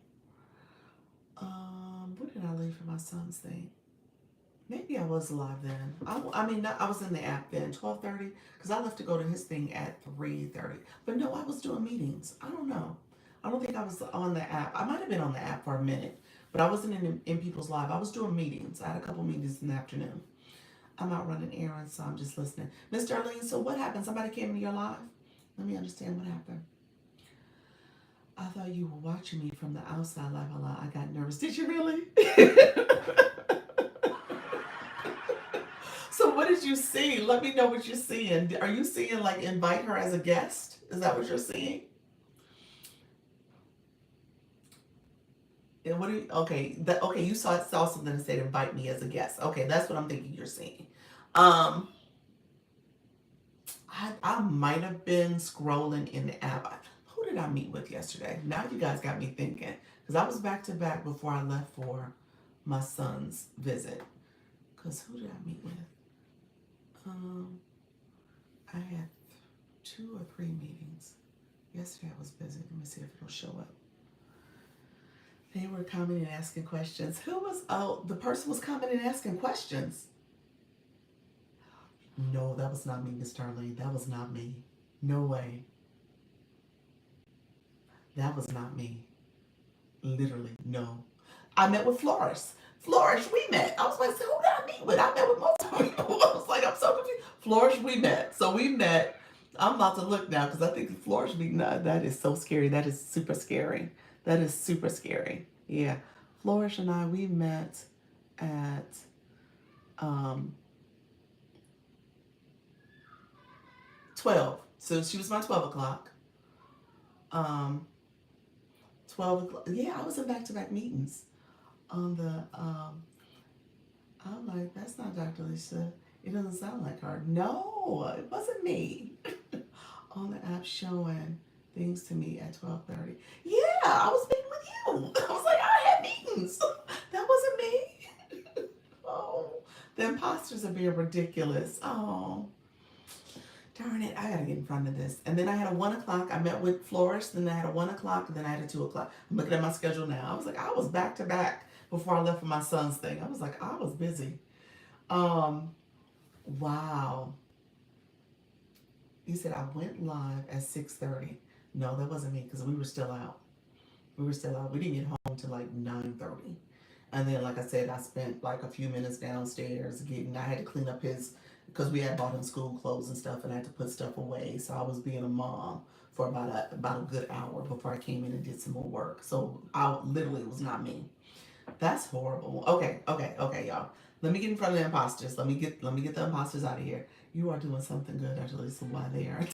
S1: What did I leave for my son's thing? Maybe I was live then. I mean, I was in the app then, 12:30, because I left to go to his thing at 3:30. But no, I was doing meetings. I don't know. I don't think I was on the app. I might have been on the app for a minute, but I wasn't in people's live. I was doing meetings. I had a couple meetings in the afternoon. I'm out running errands, so I'm just listening. Miss Darlene, so what happened? Somebody came into your live? Let me understand what happened. I thought you were watching me from the outside, like a lot. I got nervous. Did you really? So what did you see? Let me know what you're seeing. Are you seeing like invite her as a guest? Is that what you're seeing? And what do you, okay, okay, you saw something that said invite me as a guest. Okay, that's what I'm thinking you're seeing. Um, I might have been scrolling in the app. Who did I meet with yesterday? Now you guys got me thinking. Because I was back to back before I left for my son's visit. Because who did I meet with? Um, I had 2 or 3 meetings. Yesterday I was busy. Let me see if it'll show up. They were coming and asking questions. Who was, oh, the person was coming and asking questions. No, that was not me, Miss Darlene. That was not me. No way. That was not me. Literally, no. I met with Flourish. Flourish, we met. I was like, so who did I meet with? I met with multiple people. I was like, I'm so confused. Flourish, we met. So we met. I'm about to look now because I think the Flourish meeting, that is so scary. That is super scary. That is super scary. Yeah. Flourish and I, we met at um, 12. So she was my 12 o'clock. Um, 12 o'clock. Yeah, I was in back to back meetings on the I'm like, that's not Dr. Lisa. It doesn't sound like her. No, it wasn't me. On the app showing things to me at 12:30. Yeah, I was meeting with you. I was like, I had meetings. That wasn't me. Oh, the imposters are being ridiculous. Oh, darn it. I gotta get in front of this. And then I had a 1 o'clock. I met with Flourish. Then I had a 1 o'clock. And then I had a 2 o'clock. I'm looking at my schedule now. I was like, I was back to back before I left for my son's thing. I was like, I was busy. Um, wow. You said I went live at 6:30. No, that wasn't me because we were still out. We were still out. We didn't get home till like 9:30. And then, like I said, I spent like a few minutes downstairs getting. I had to clean up his because we had bought him school clothes and stuff, and I had to put stuff away. So I was being a mom for about a good hour before I came in and did some more work. So I literally it was not me. That's horrible. Okay, okay, okay, y'all. Let me get in front of the imposters. Let me get the imposters out of here. You are doing something good, actually. So why they are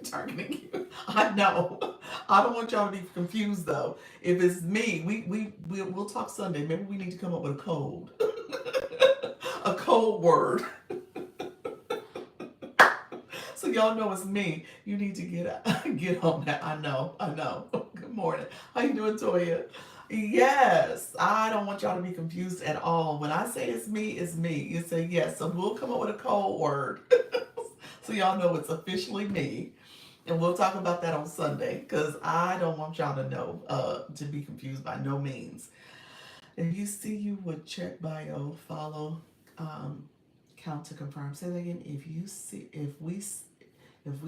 S1: targeting you? I know. I don't want y'all to be confused though. If it's me, we'll talk Sunday. Maybe we need to come up with a code, a code word, so y'all know it's me. You need to get on that. I know. I know. Good morning. How you doing, Toya? Yes, I don't want y'all to be confused at all. When I say it's me, it's me. You say yes, so we'll come up with a code word, so y'all know it's officially me, and we'll talk about that on Sunday. Cause I don't want y'all to know, to be confused by no means. If you see you would check bio, follow, count to confirm. Say that again. If we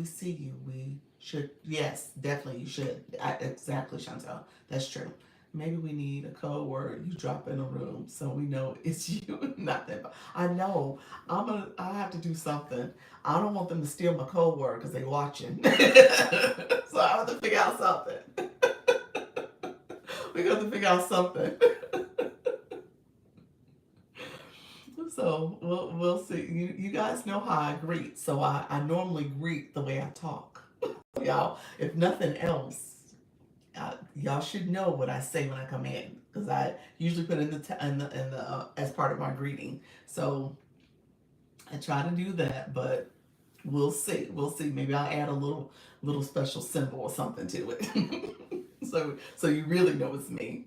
S1: see you, we should. Yes, definitely you should. Exactly, Chantel. That's true. Maybe we need a code word you drop in a room so we know it's you, not that. I know. I have to do something. I don't want them to steal my code word because they watching. So I have to figure out something. We got to figure out something. So we'll see. You guys know how I greet. So I normally greet the way I talk. Y'all, if nothing else, y'all should know what I say when I come in because I usually put in the as part of my greeting. So I try to do that, but we'll see. We'll see. Maybe I'll add a little special symbol or something to it. So you really know it's me.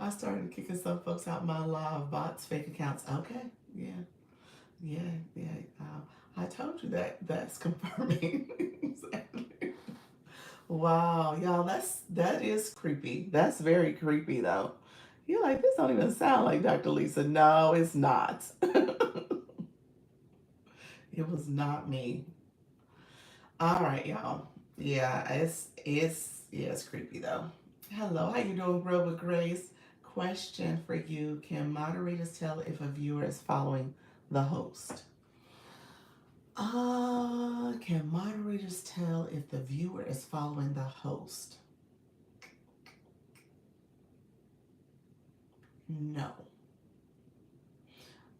S1: I started kicking some folks out my live bots, fake accounts. Okay, yeah, yeah, yeah. I told you that. That's confirming. Exactly. Wow, y'all, that is creepy. That's very creepy though. You're like, this don't even sound like Dr. Lisa. No, it's not. It was not me. All right, y'all. Yeah, it's creepy though. Hello, how you doing, Grow with Grace? Question for you: can moderators tell if a viewer is following the host? Can moderators tell if the viewer is following the host? No,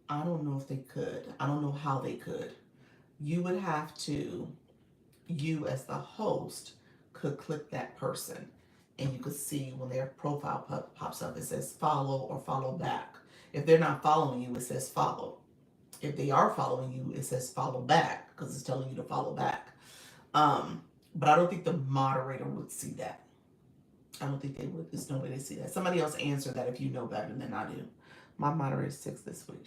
S1: I don't know if they could. I don't know how they could. You would have to, you as the host could click that person and you could see when their profile pops up, it says follow or follow back. If they're not following you, it says follow. If they are following you, it says follow back because it's telling you to follow back. Um, but I don't think the moderator would see that. I don't think they would. There's no way they see that. Somebody else answer that if you know better than I do. My moderator is 6 this week.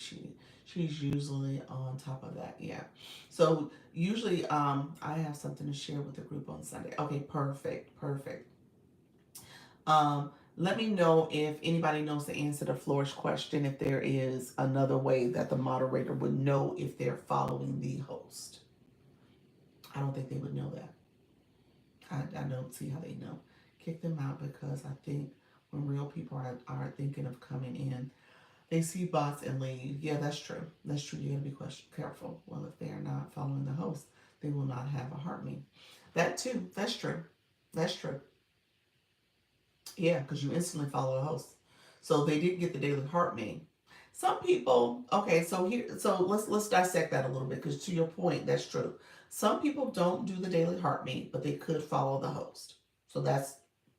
S1: She's usually on top of that. Yeah. So usually I have something to share with the group on Sunday. Okay, perfect. Perfect. Let me know if anybody knows the answer to Flourish question, if there is another way that the moderator would know if they're following the host. I don't think they would know that. I don't see how they know. Kick them out because I think when real people are thinking of coming in, they see bots and leave. Yeah, that's true. That's true. You gotta be careful. Well, if they are not following the host, they will not have a heart me. That too. That's true. That's true. Yeah, because you instantly follow the host. So they did get the daily heart me. Some people, okay, so let's dissect that a little bit because to your point, that's true. Some people don't do the daily heart me, but they could follow the host. So that's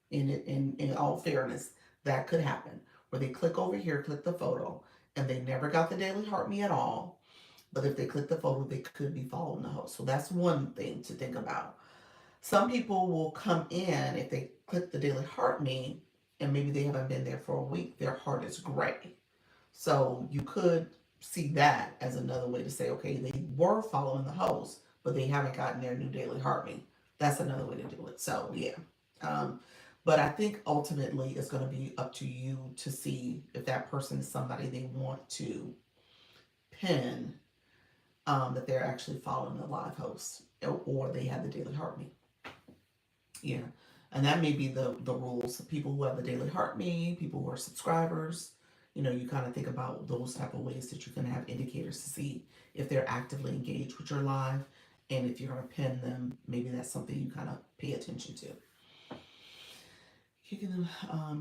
S1: in all fairness, that could happen. Where they click over here, click the photo, and they never got the daily heart me at all. But if they click the photo, they could be following the host. So that's one thing to think about. Some people will come in if they click the daily heart me and maybe they haven't been there for a week, their heart is gray. So you could see that as another way to say, okay, they were following the host, but they haven't gotten their new daily heart me. That's another way to do it. So yeah. Um, but I think ultimately it's going to be up to you to see if that person is somebody they want to pin, that they're actually following the live host or they have the daily heart me. Yeah. And that may be the rules. People who have the daily heart me, people who are subscribers, you kind of think about those type of ways that you can have indicators to see if they're actively engaged with your live. And if you're going to pin them, maybe that's something you kind of pay attention to. Kicking them,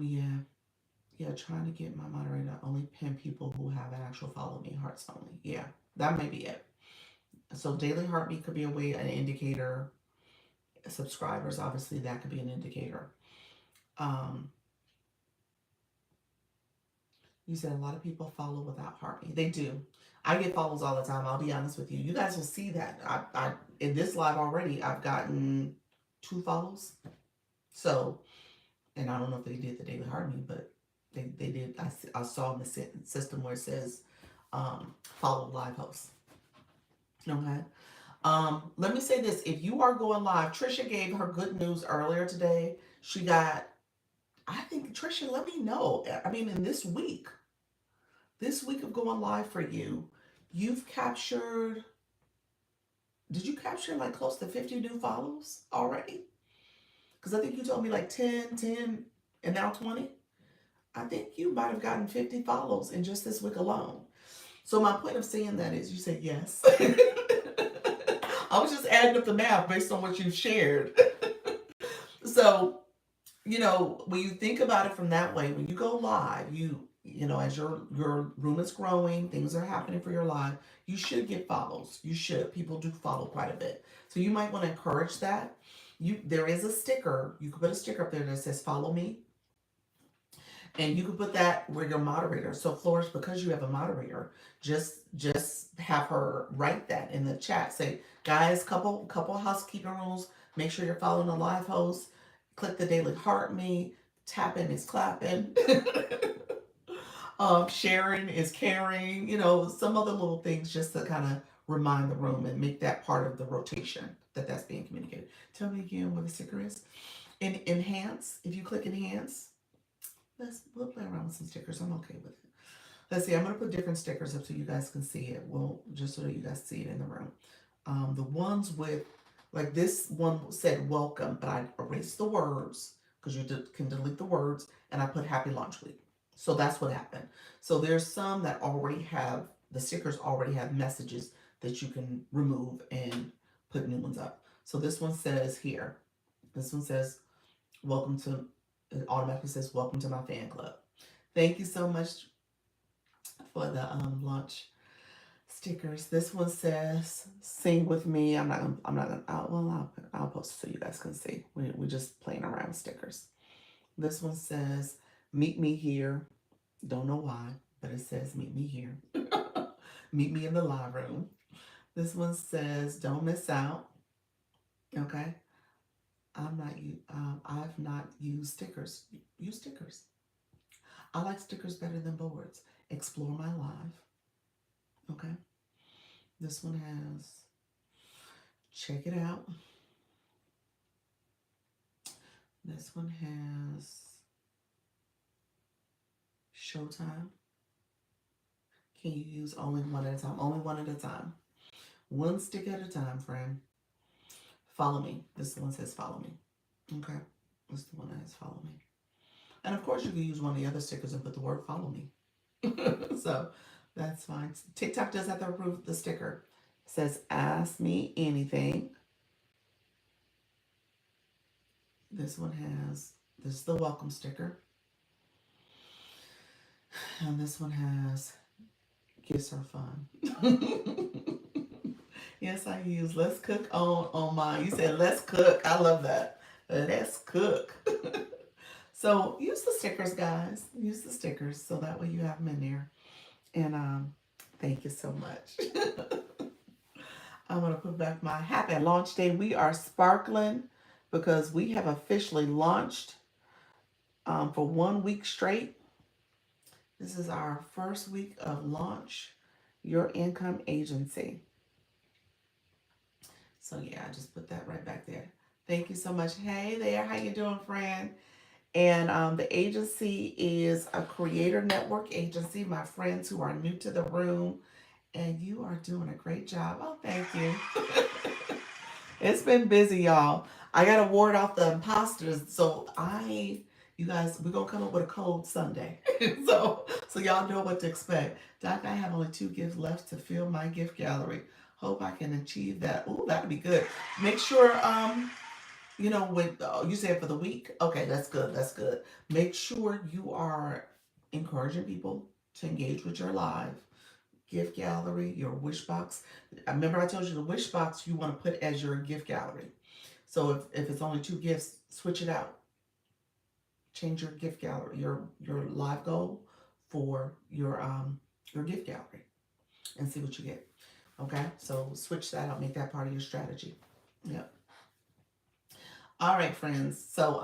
S1: yeah. Yeah, trying to get my moderator to only pin people who have an actual follow me hearts only. Yeah, that may be it. So daily heartbeat could be a way, an indicator. Subscribers, obviously, that could be an indicator. Um, You said a lot of people follow without heartbeat. They do. I get follows all the time. I'll be honest with you. You guys will see that. I in this live already, I've gotten 2 follows. So, and I don't know if they did the daily heartbeat, but they did. I saw in the system where it says follow live hosts. Okay. Let me say this: if you are going live, Trisha gave her good news earlier today. She got. I think Trisha, let me know. I mean, in this week of going live for you, you've captured, did you capture like close to 50 new follows already? Because I think you told me like 10, and now 20. I think you might have gotten 50 follows in just this week alone. So my point of saying that is you said yes. I was just adding up the math based on what you've shared. So when you think about it from that way, when you go live, as your room is growing, things are happening for your live, you should get follows. You should. People do follow quite a bit. So you might want to encourage that. There is a sticker. You can put a sticker up there that says follow me. And you can put that where your moderator. So Flourish, because you have a moderator, just have her write that in the chat. Say, guys, couple housekeeping rules. Make sure you're following the live host. Click the daily heart me. Tapping is clapping. Sharing is caring. Some other little things just to kind of remind the room and make that part of the rotation that's being communicated. Tell me again what the sticker is. Enhance. If you click enhance, we'll play around with some stickers. I'm okay with it. Let's see. I'm gonna put different stickers up so you guys can see it. Well, just so that you guys see it in the room. The ones with, like this one said welcome, but I erased the words because can delete the words, and I put happy launch week. So that's what happened. So there's some that already have, the stickers already have messages that you can remove and put new ones up. So this one says here, this one says, welcome to, it automatically says, welcome to my fan club. Thank you so much for the launch stickers. This one says, "Sing with me." I'm not gonna. I'm not gonna. I'll post it so you guys can see. We're just playing around with stickers. This one says, "Meet me here." Don't know why, but it says, "Meet me here." Meet me in the live room. This one says, "Don't miss out." Okay. I've not used stickers. Use stickers. I like stickers better than boards. Explore my life. Okay. This one has, check it out. This one has showtime. Can you use only one at a time? Only one at a time. One stick at a time, friend. Follow me. This one says follow me. Okay. This is the one that says follow me. And of course, you can use one of the other stickers and put the word follow me. So that's fine. TikTok does have to approve the sticker. It says ask me anything. This one has, this is the welcome sticker. And this one has gifts are fun. Yes, I use let's cook on mine. You said let's cook. I love that. Let's cook. So use the stickers, guys. Use the stickers so that way you have them in there. And thank you so much. I'm gonna put back my happy launch day. We are sparkling because we have officially launched for 1 week straight. This is our first week of launch, your income agency. So yeah, I just put that right back there. Thank you so much. Hey there, how you doing, friend? And the agency is a creator network agency. My friends who are new to the room, and you are doing a great job. Oh, thank you. It's been busy, y'all. I gotta ward off the imposters. You guys, we're gonna come up with a code Sunday. So y'all know what to expect. Doc, I have only 2 gifts left to fill my gift gallery. Hope I can achieve that. Ooh, that'd be good. Make sure, with you said for the week. Okay, that's good. That's good. Make sure you are encouraging people to engage with your live gift gallery, your wish box. I remember I told you the wish box you want to put as your gift gallery. So if it's only 2 gifts, switch it out. Change your gift gallery, your live goal for your gift gallery, and see what you get. Okay, so switch that out. Make that part of your strategy. Yep. All right, friends. So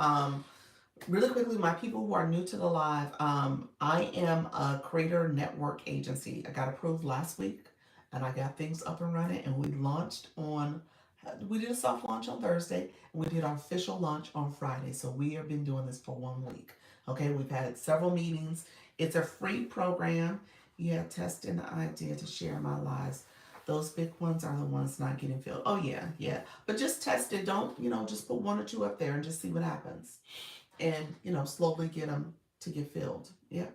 S1: really quickly, my people who are new to the live, I am a creator network agency. I got approved last week and I got things up and running, and we did a soft launch on Thursday and we did our official launch on Friday. So we have been doing this for 1 week. Okay, we've had several meetings. It's a free program. Yeah, testing the idea to share my lives. Those big ones are the ones not getting filled. Oh yeah, yeah. But just test it. Don't, just put 1 or 2 up there and just see what happens. And, slowly get them to get filled. Yeah.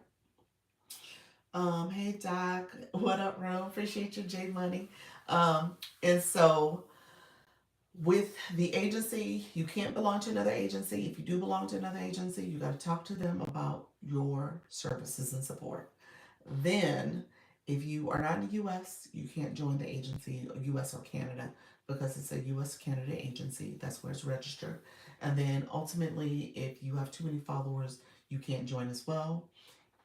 S1: Hey Doc, what up, Rome? Appreciate you, J Money. And so with the agency, you can't belong to another agency. If you do belong to another agency, you got to talk to them about your services and support. Then, if you are not in the US, you can't join the agency, US or Canada, because it's a US Canada agency. That's where it's registered. And then ultimately, if you have too many followers, you can't join as well.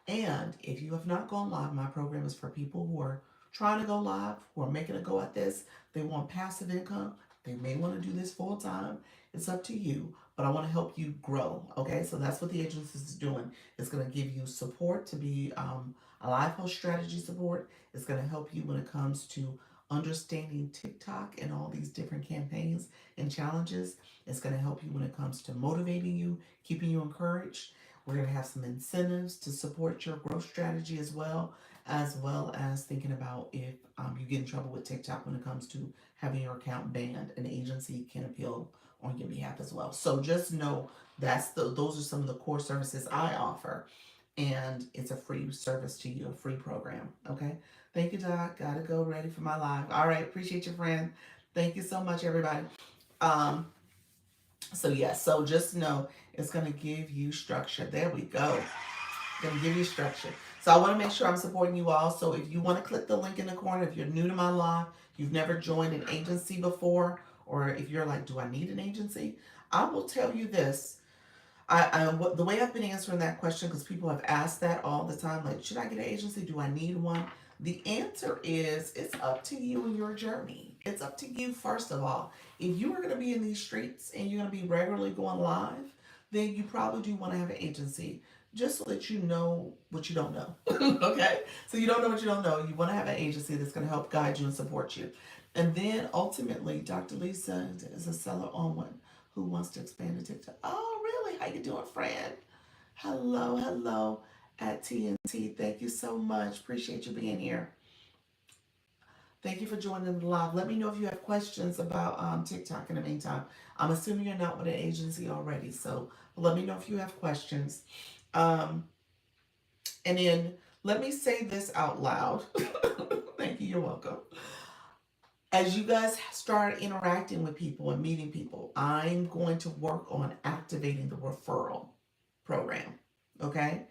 S1: And if you have not gone live, my program is for people who are trying to go live, who are making a go at this. They want passive income. They may want to do this full time. It's up to you, but I want to help you grow. Okay, so that's what the agency is doing. It's going to give you support to be a live host strategy support. It's going to help you when it comes to understanding TikTok and all these different campaigns and challenges. It's going to help you when it comes to motivating you, keeping you encouraged. We're going to have some incentives to support your growth strategy as well as thinking about if you get in trouble with TikTok when it comes to having your account banned. An agency can appeal on your behalf as well. So just know those are some of the core services I offer, and it's a free service to you, a free program. Okay. Thank you, Doc. Gotta go. Ready for my live. All right. Appreciate you, friend. Thank you so much, everybody. Um, so yes, so just know it's gonna give you structure. There we go. Gonna give you structure. So I want to make sure I'm supporting you all. So if you want to click the link in the corner, if you're new to my live, you've never joined an agency before, or if you're like, do I need an agency? I will tell you this. The way I've been answering that question, because people have asked that all the time, like, should I get an agency? Do I need one? The answer is it's up to you and your journey. It's up to you, first of all. If you are going to be in these streets and you're going to be regularly going live, then you probably do want to have an agency just so that you know what you don't know. Okay? So you don't know what you don't know. You want to have an agency that's going to help guide you and support you. And then ultimately, Dr. Lisa is a seller on one who wants to expand to TikTok. Oh, really? How you doing, friend? Hello, hello at TNT. Thank you so much. Appreciate you being here. Thank you for joining the live. Let me know if you have questions about TikTok in the meantime. I'm assuming you're not with an agency already, so let me know if you have questions. Um, and then let me say this out loud. Thank you. You're welcome. As you guys start interacting with people and meeting people, I'm going to work on activating the referral program. Okay?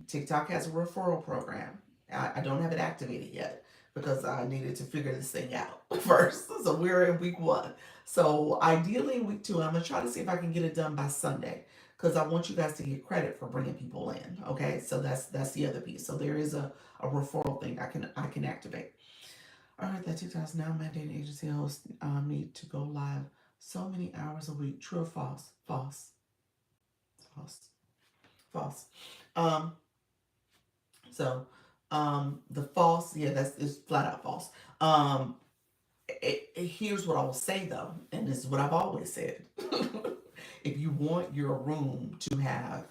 S1: TikTok has a referral program. I don't have it activated yet because I needed to figure this thing out first. So we're in week 1. So ideally in week 2, I'm going to try to see if I can get it done by Sunday because I want you guys to get credit for bringing people in. Okay? So that's the other piece. So there is a referral thing I can activate. I heard that TikTok's now mandating agency hosts need to go live so many hours a week. True or false? False. False. False. Um, so the false, yeah, that's it's flat out false. Here's what I will say though, and this is what I've always said. If you want your room to have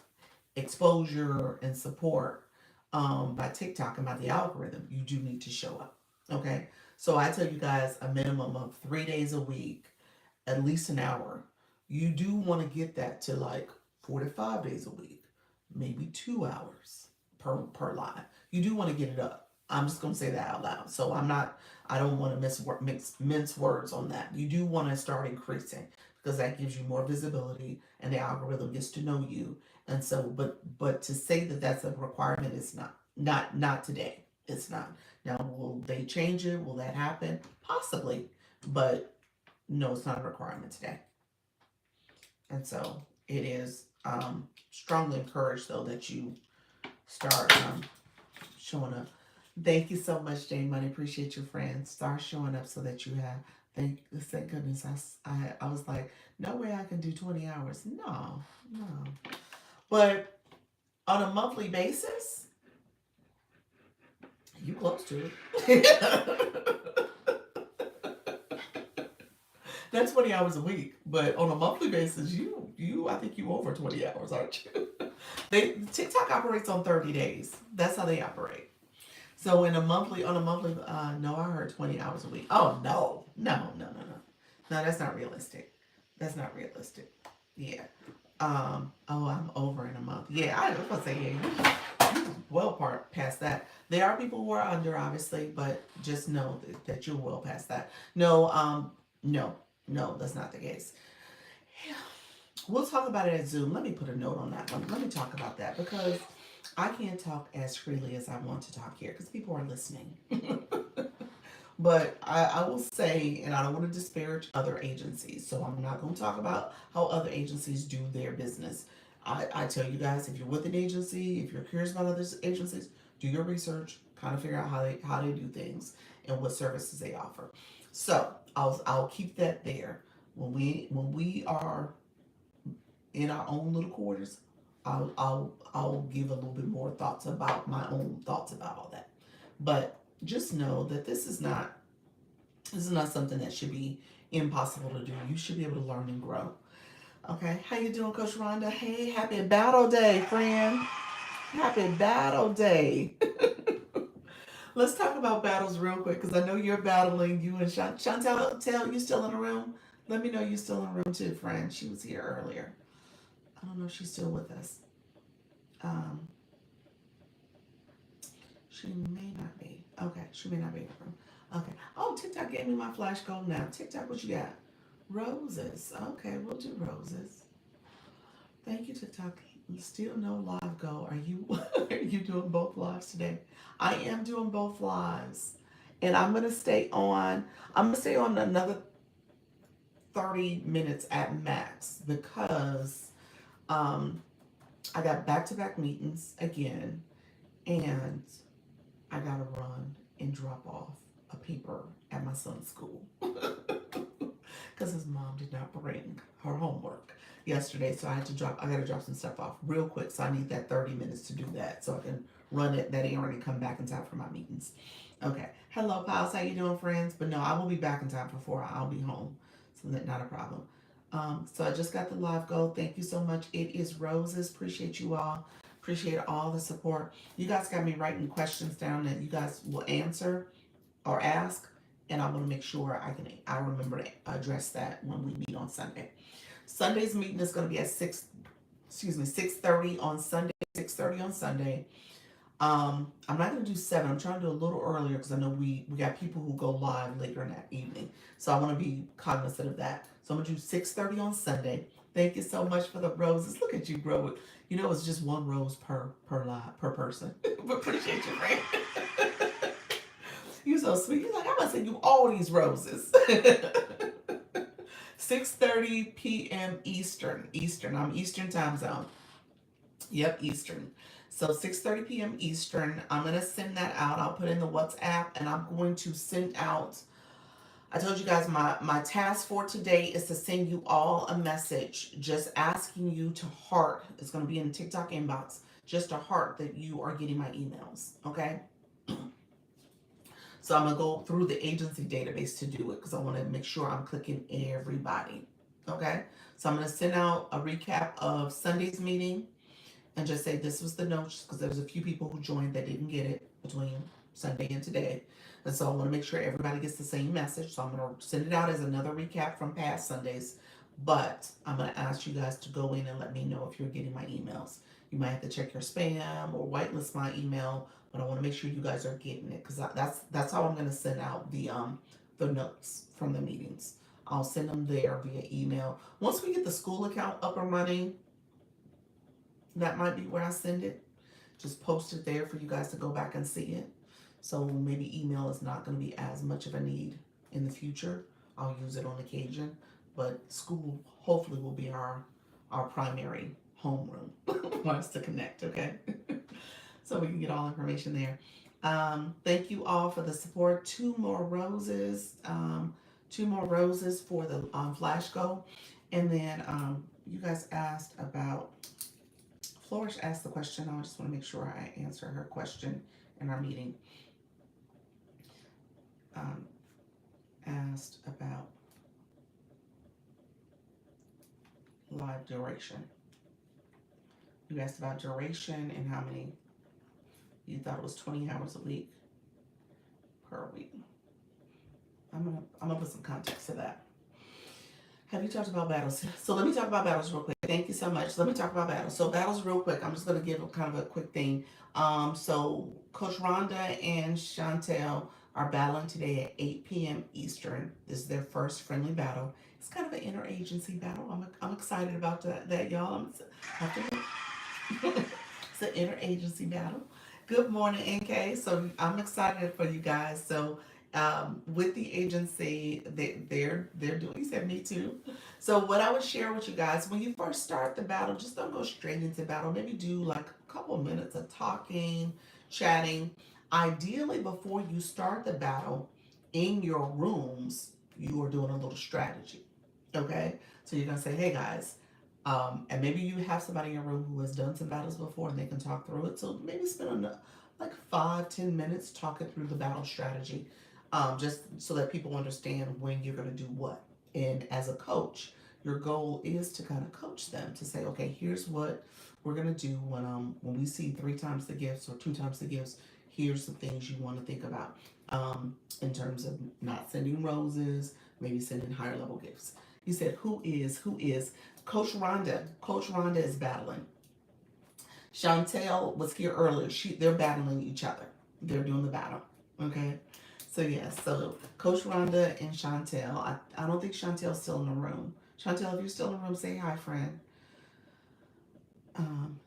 S1: exposure and support by TikTok and by the algorithm, you do need to show up. Okay. So I tell you guys a minimum of 3 days a week, at least an hour. You do want to get that to like 4 to 5 days a week, maybe 2 hours per live. You do want to get it up. I'm just going to say that out loud. So I don't want to mince words on that. You do want to start increasing because that gives you more visibility and the algorithm gets to know you. And so, but to say that that's a requirement is not today. It's not. Now, will they change it? Will that happen? Possibly, but no, it's not a requirement today. And so it is strongly encouraged though that you start showing up. Thank you so much, Jane Money. Appreciate your friends. Start showing up so that you have. Thank goodness. I was like, no way I can do 20 hours. No. But on a monthly basis, you close to it. That's 20 hours a week, but on a monthly basis, you I think you over 20 hours, aren't you? TikTok operates on 30 days. That's how they operate. So on a monthly, no, I heard 20 hours a week. Oh no. No, that's not realistic. That's not realistic. Yeah. I'm over in a month. Yeah, I was gonna say, yeah, you well past that. There are people who are under, obviously, but just know that you're well past that. No, no, that's not the case. Yeah. We'll talk about it at Zoom. Let me put a note on that one. Let me talk about that because I can't talk as freely as I want to talk here because people are listening. But I will say, and I don't want to disparage other agencies, so I'm not going to talk about how other agencies do their business. I tell you guys, if you're with an agency, if you're curious about other agencies, do your research, kind of figure out how they do things and what services they offer. So I'll keep that there. When we are in our own little quarters, I'll give a little bit more thoughts about my own thoughts about all that. But just know that this is not something that should be impossible to do. You should be able to learn and grow. Okay, how you doing, Coach Rhonda? Hey, happy battle day, friend. Happy battle day. Let's talk about battles real quick because I know you're battling. You and Chantel, you still in the room? Let me know you still in the room too, friend. She was here earlier. I don't know if she's still with us. Um, she may not be. Okay, she may not be in the room. Okay. Oh, TikTok gave me my flash gold now. TikTok, what you got? Roses. Okay, we'll do roses. Thank you, TikTok. Still no live go. Are you are you doing both lives today? I am doing both lives. And I'm gonna stay on another 30 minutes at max because um I got back to back meetings again and I gotta run and drop off a paper at my son's school. Because his mom did not bring her homework yesterday, so I gotta drop some stuff off real quick. So I need that 30 minutes to do that, so I can run it that errand and come back in time for my meetings. Okay. Hello, pals. How you doing, friends? But no, I will be back in time for 4. I'll be home, so that's not a problem. So I just got the live goal. Thank you so much. It is roses. Appreciate you all. Appreciate all the support. You guys got me writing questions down that you guys will answer or ask, and I want to make sure I remember to address that when we meet on Sunday. Sunday's meeting is going to be at 6:30 on Sunday. 6:30 on Sunday. I'm not going to do 7. I'm trying to do a little earlier because I know we got people who go live later in that evening, so I want to be cognizant of that. So I'm going to do 6:30 on Sunday. Thank you so much for the roses. Look at you, bro. You know it's just one rose per live per person. But appreciate you, Frank. You so sweet. You're like, I'm gonna send you all these roses. 6:30 p.m. Eastern. Eastern. I'm Eastern time zone. Yep, Eastern. So 6:30 p.m. Eastern. I'm gonna send that out. I'll put in the WhatsApp and I'm going to send out. I told you guys my task for today is to send you all a message just asking you to heart. It's gonna be in the TikTok inbox. Just a heart that you are getting my emails. Okay. So I'm gonna go through the agency database to do it because I want to make sure I'm clicking everybody. Okay. So I'm gonna send out a recap of Sunday's meeting and just say this was the notes because there was a few people who joined that didn't get it between Sunday and today. And so I want to make sure everybody gets the same message. So I'm gonna send it out as another recap from past Sundays. But I'm gonna ask you guys to go in and let me know if you're getting my emails. You might have to check your spam or whitelist my email, but I want to make sure you guys are getting it because that's how I'm gonna send out the notes from the meetings. I'll send them there via email. Once we get the school account up and running, that might be where I send it. Just post it there for you guys to go back and see it. So maybe email is not going to be as much of a need in the future. I'll use it on occasion, but school hopefully will be our primary homeroom for us to connect. Okay, so we can get all information there. Thank you all for the support. 2 more roses. 2 more roses for the flash goal, and then you guys asked about. Flourish asked the question. I just want to make sure I answer her question in our meeting. Um, Asked about live duration. You asked about duration and how many. You thought it was 20 hours a week per week. I'm gonna put some context to that. Have you talked about battles? So let me talk about battles real quick. Thank you so much. Let me talk about battles. So battles real quick. I'm just gonna give kind of a quick thing. So Coach Rhonda and Chantel are battling today at 8 p.m. Eastern. This is their first friendly battle. It's kind of an interagency battle. I'm excited about that y'all. It's an interagency battle. Good morning, NK. So I'm excited for you guys. So with the agency, they're doing. He said me too. So what I would share with you guys when you first start the battle, just don't go straight into battle. Maybe do like a couple of minutes of talking, chatting. Ideally, before you start the battle, in your rooms, you are doing a little strategy. Okay, so you're gonna say, "Hey guys." And maybe you have somebody in your room who has done some battles before and they can talk through it. So maybe spend like 5-10 minutes talking through the battle strategy, just so that people understand when you're going to do what. And as a coach, your goal is to kind of coach them to say, okay, here's what we're gonna do when we see three times the gifts or two times the gifts. Here's the things you want to think about in terms of not sending roses, maybe sending higher level gifts. You said who is Coach Rhonda? Coach Rhonda is battling. Chantel was here earlier. They're battling each other. They're doing the battle. Okay. So yes, so Coach Rhonda and Chantel. I don't think Chantel's still in the room. Chantel, if you're still in the room, say hi, friend. Um,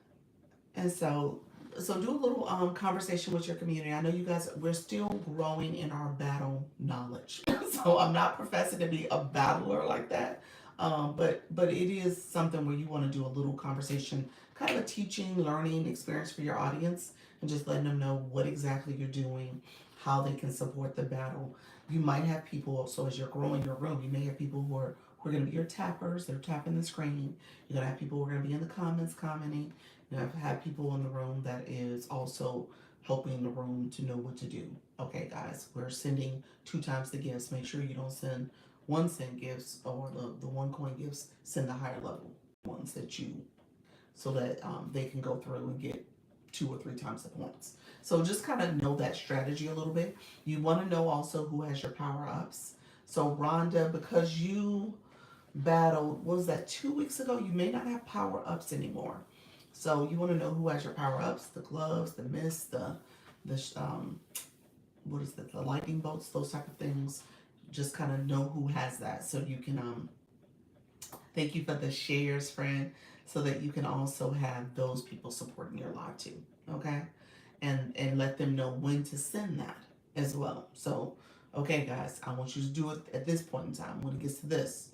S1: and so do a little conversation with your community. I know you guys, we're still growing in our battle knowledge. So I'm not professing to be a battler like that. But it is something where you want to do a little conversation, kind of a teaching, learning experience for your audience, and just letting them know what exactly you're doing, how they can support the battle. You might have people also, as you're growing your room, you may have people who are going to be your tappers. They're tapping the screen. You're going to have people who are going to be in the comments commenting. You know, I've had people in the room that is also helping the room to know what to do. Okay, guys, we're sending two times the gifts. Make sure you don't send 1 cent gifts or the 1 coin gifts. Send the higher level ones that you, so that they can go through and get 2 or 3 times the points. So just kind of know that strategy a little bit. You want to know also who has your power ups. So Rhonda, because you battled, what was that, 2 weeks ago? You may not have power ups anymore. So you want to know who has your power ups: the gloves, the mist, the what is it, the lightning bolts, those type of things. Just kind of know who has that, so you can thank you for the shares, friend, so that you can also have those people supporting your live too. Okay, and let them know when to send that as well. So okay, guys, I want you to do it at this point in time. When it gets to this,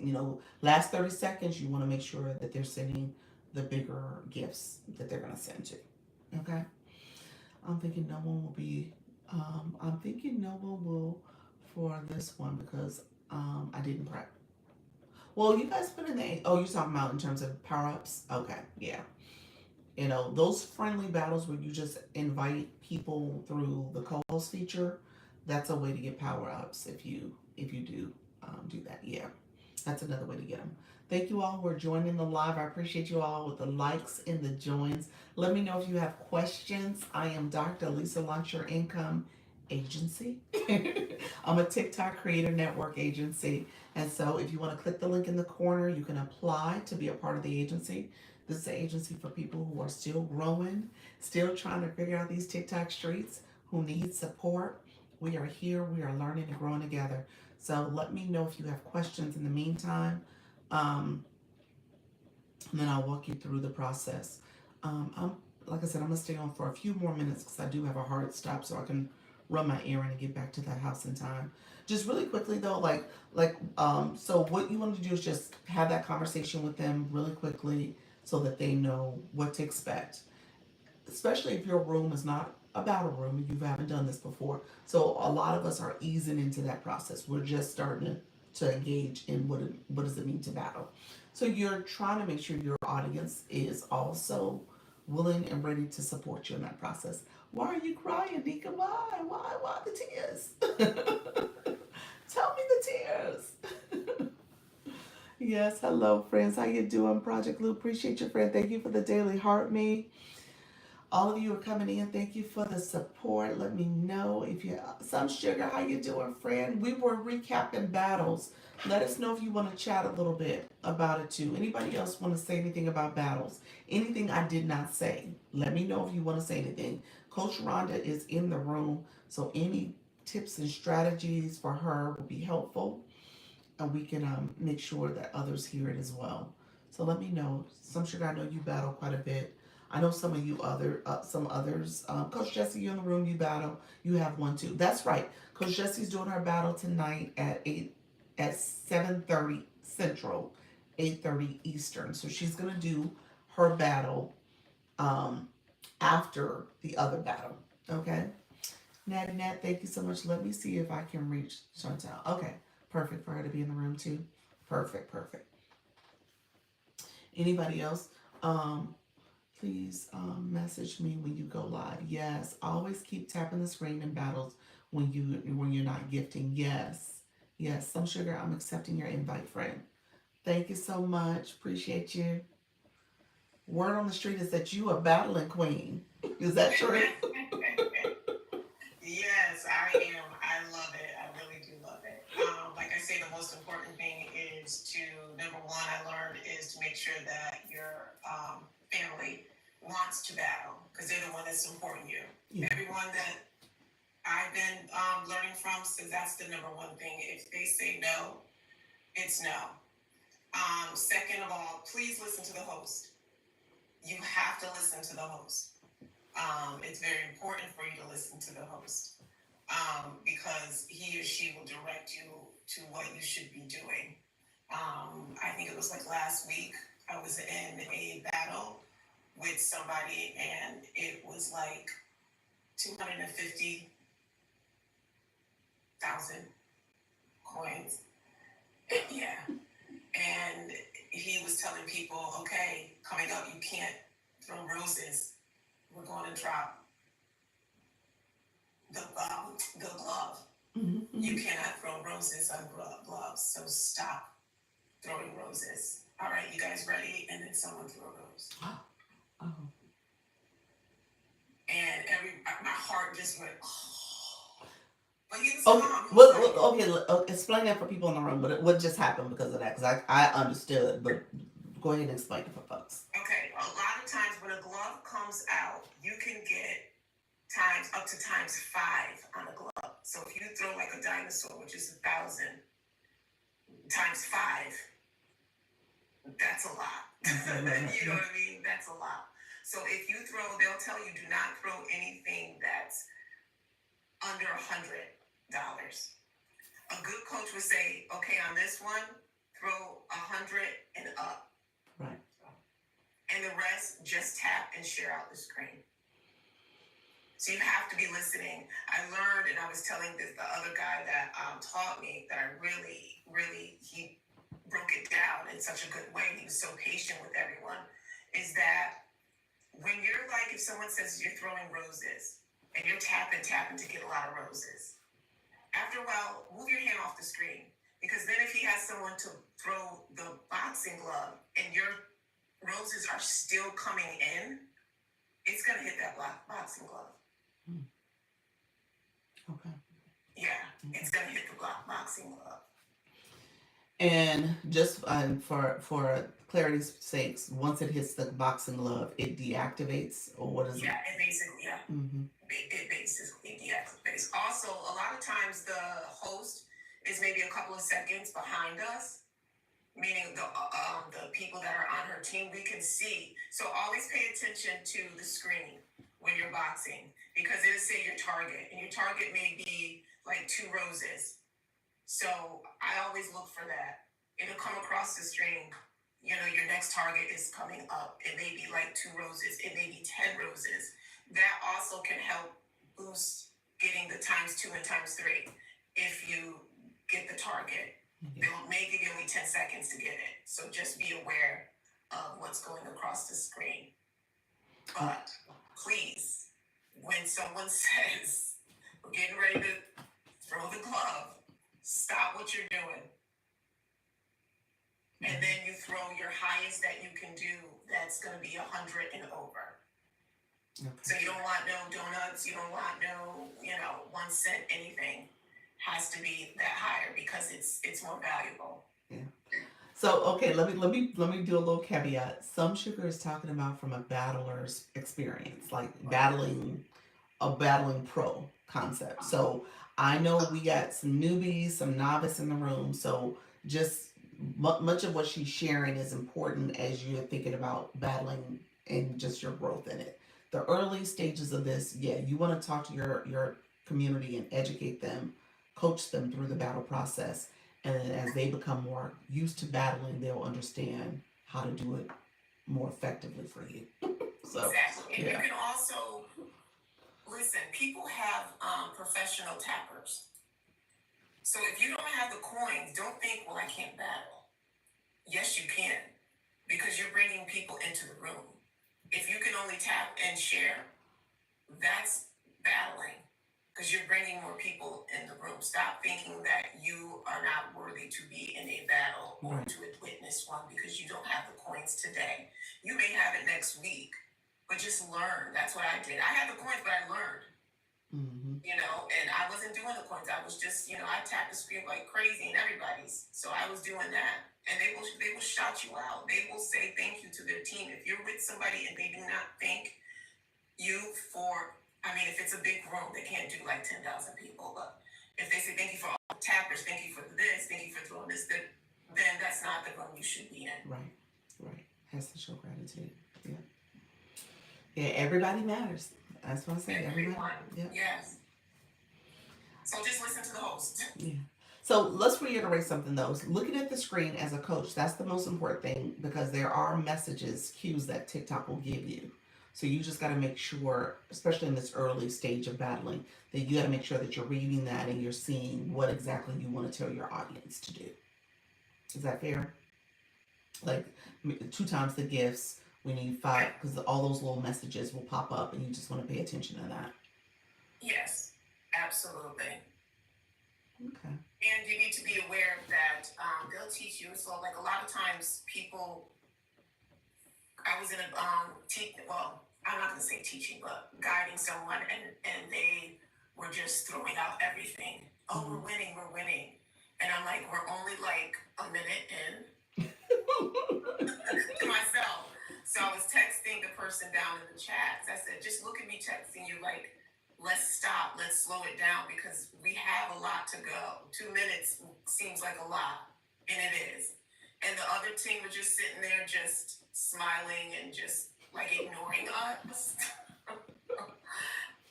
S1: last 30 seconds, you want to make sure that they're sending the bigger gifts that they're going to send to. Okay? I'm thinking no one will be, I'm thinking no one will for this one because I didn't prep. Well, you guys put in oh, you're talking about in terms of power ups? Okay, yeah. Those friendly battles where you just invite people through the co-host feature, that's a way to get power ups if you do that. Yeah, that's another way to get them. Thank you all who are joining the live. I appreciate you all with the likes and the joins. Let me know if you have questions. I am Dr. Lisa Launch Your Income Agency. I'm a TikTok creator network agency. And so if you want to click the link in the corner, you can apply to be a part of the agency. This is an agency for people who are still growing, still trying to figure out these TikTok streets, who need support. We are here, we are learning and growing together. So let me know if you have questions in the meantime. Um, and then I'll walk you through the process. I'm Like I said, I'm gonna stay on for a few more minutes because I do have a hard stop, so I can run my errand and get back to that house in time. Just really quickly though, so what you want to do is just have that conversation with them really quickly so that they know what to expect, especially if your room is not a battle room and you haven't done this before. So a lot of us are easing into that process. We're just starting to engage in what does it mean to battle. So you're trying to make sure your audience is also willing and ready to support you in that process. Why are you crying, Nika? Why the tears? Tell me the tears. Yes, hello friends. How you doing, Project Lou? Appreciate your friend. Thank you for the daily heart me. All of you are coming in. Thank you for the support. Let me know if you some sugar. How you doing, friend? We were recapping battles. Let us know if you want to chat a little bit about it too. Anybody else want to say anything about battles? Anything I did not say? Let me know if you want to say anything. Coach Rhonda is in the room, so any tips and strategies for her will be helpful, and we can make sure that others hear it as well. So let me know. Some sugar, I know you battle quite a bit. I know some of you some others. Coach Jesse, you in the room, you battle. You have one too. That's right. Coach Jesse's doing her battle tonight at 7:30 Central, 8:30 Eastern. So she's gonna do her battle um, after the other battle. Okay. Natty Nat, thank you so much. Let me see if I can reach Chantel. Okay, perfect for her to be in the room too. Perfect, perfect. Anybody else? Um, Please message me when you go live. Yes, always keep tapping the screen in battles when you're not gifting. Yes, yes. Some sugar. I'm accepting your invite, friend. Thank you so much. Appreciate you. Word on the street is that you are battling queen. Is that true?
S2: Yes, I am. I love it. I really do love it. Like I say, the most important thing is to, number one, I learned is to make sure that your family wants to battle because they're the one that's supporting you. Yeah. Everyone that I've been learning from says that's the number one thing. If they say no, it's no. Second of all, please listen to the host. You have to listen to the host. It's very important for you to listen to the host because he or she will direct you to what you should be doing. I think it was like last week, I was in a battle with somebody and it was like 250,000 coins. Yeah. And he was telling people, okay, coming up, you can't throw roses. We're going to drop the glove. Mm-hmm. You cannot throw roses on gloves, so stop throwing roses. All right, you guys ready? And then someone threw a rose. Oh. And my heart just went, oh. But he was calm.
S1: Okay, explain that for people in the room. What just happened because of that? Because I understood, but go ahead and explain it for folks.
S2: Okay, a lot of times when a glove comes out, you can get up to times 5 on a glove. So if you throw like a dinosaur, which is 1,000 times 5, that's a lot. You know what I mean? That's a lot. So if you throw, they'll tell you do not throw anything that's under $100. A good coach would say, okay, on this one, throw 100 and up.
S1: Right.
S2: And the rest, just tap and share out the screen. So you have to be listening. I learned, and I was telling the other guy that taught me that I really, he broke it down in such a good way. He was so patient with everyone. Is that when you're like, if someone says you're throwing roses and you're tapping to get a lot of roses, after a while, move your hand off the screen. Because then if he has someone to throw the boxing glove and your roses are still coming in, it's going to hit that boxing glove.
S1: Okay.
S2: Yeah, it's going to hit the boxing glove.
S1: And just for clarity's sakes, once it hits the boxing glove, it deactivates, or what is it?
S2: Yeah, it basically, yeah. Mm-hmm. It basically deactivates. Also, a lot of times the host is maybe a couple of seconds behind us, meaning the people that are on her team, we can see. So always pay attention to the screen when you're boxing, because it'll say your target, and your target may be like 2 roses. So I always look for that. It'll come across the screen. You know, your next target is coming up. It may be like 2 roses. It may be 10 roses. That also can help boost getting the times 2 and times 3 if you get the target. They'll may give you only 10 seconds to get it. So just be aware of what's going across the screen. But please, when someone says, we're getting ready to throw the glove, stop what you're doing. And then you throw your highest that you can do. That's going to be 100 and over. Okay. So you don't want no donuts. You don't want no, 1 cent anything. Has to be that higher because it's more valuable.
S1: Yeah. So okay, let me do a little caveat. Some Sugar is talking about from a battler's experience, like battling pro concept. So I know we got some newbies, some novice in the room. So just much of what she's sharing is important as you're thinking about battling and just your growth in it. The early stages of this, yeah, you want to talk to your community and educate them, coach them through the battle process. And then as they become more used to battling, they'll understand how to do it more effectively for you.
S2: So, exactly. And you can also, listen, people have professional tappers. So if you don't have the coins, don't think, well, I can't battle. Yes, you can, because you're bringing people into the room. If you can only tap and share, that's battling, because you're bringing more people in the room. Stop thinking that you are not worthy to be in a battle or to witness this one because you don't have the coins today. You may have it next week, but just learn. That's what I did. I had the coins, but I learned. And I wasn't doing the coins. I was just, I tapped the screen like crazy and everybody's. So I was doing that. And they will shout you out. They will say thank you to their team. If you're with somebody and they do not thank you for, if it's a big room, they can't do like 10,000 people. But if they say thank you for all the tappers, thank you for this, thank you for throwing this, then that's not the room you should be in.
S1: Right. Has to show gratitude. Yeah, everybody matters. That's what I say. Everybody. Yeah.
S2: Yes. So just listen to the host.
S1: Yeah. So let's reiterate something though. Looking at the screen as a coach, that's the most important thing because there are messages, cues that TikTok will give you. So you just got to make sure, especially in this early stage of battling, that you got to make sure that you're reading that and you're seeing what exactly you want to tell your audience to do. Is that fair? Like 2 times the gifts, we need 5, because all those little messages will pop up and you just want to pay attention to that.
S2: Yes, absolutely.
S1: Okay.
S2: And you need to be aware that they'll teach you. So like a lot of times people, I was in a, I'm not going to say teaching, but guiding someone and they were just throwing out everything. Oh, we're winning. And I'm like, we're only like a minute in to myself. So I was texting the person down in the chat. I said, just look at me texting you like, let's stop, let's slow it down because we have a lot to go. 2 minutes seems like a lot, and it is. And the other team was just sitting there just smiling and just like ignoring us.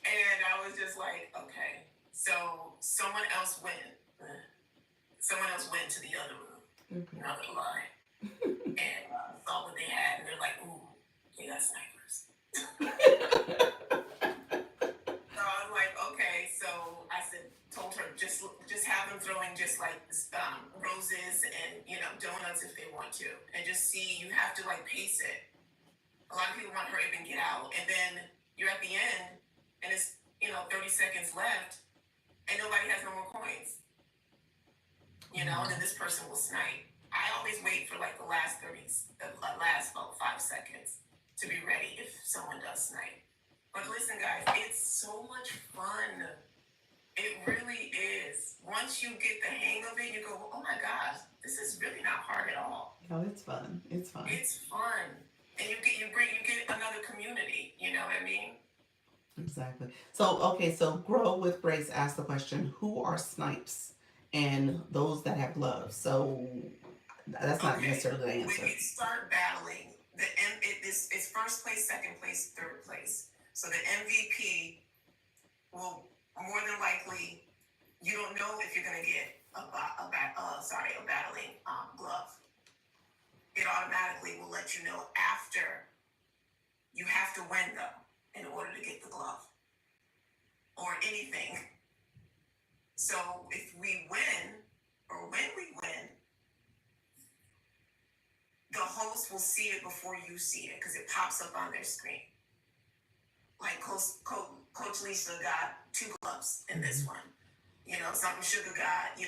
S2: And I was just like, okay. So someone else went to the other room, not gonna lie, and saw what they had, and they're like, ooh, they got snipers. So I was like, okay. So I told her, just have them throwing just like roses and donuts if they want to, and just see. You have to like pace it. A lot of people want to hurry up and get out, and then you're at the end, and it's 30 seconds left, and nobody has no more coins. And then this person will snipe. I always wait for like the last about 5 seconds to be ready if someone does snipe. But listen, guys, it's so much fun. It really is. Once you get the hang of it, you go, oh my gosh, this is really not hard at all.
S1: No, it's fun. It's fun.
S2: It's fun. And you get another community, you know what I mean?
S1: Exactly. So Grow with Grace asked the question, who are snipes and those that have gloves? So that's not necessarily the answer.
S2: When you start battling, it's first place, second place, third place. So the MVP will more than likely, you don't know if you're going to get a battling glove. It automatically will let you know after. You have to win though in order to get the glove or anything. So if we win or when we win, the host will see it before you see it because it pops up on their screen. Like Coach Lisa got 2 gloves in this one. Something Sugar got,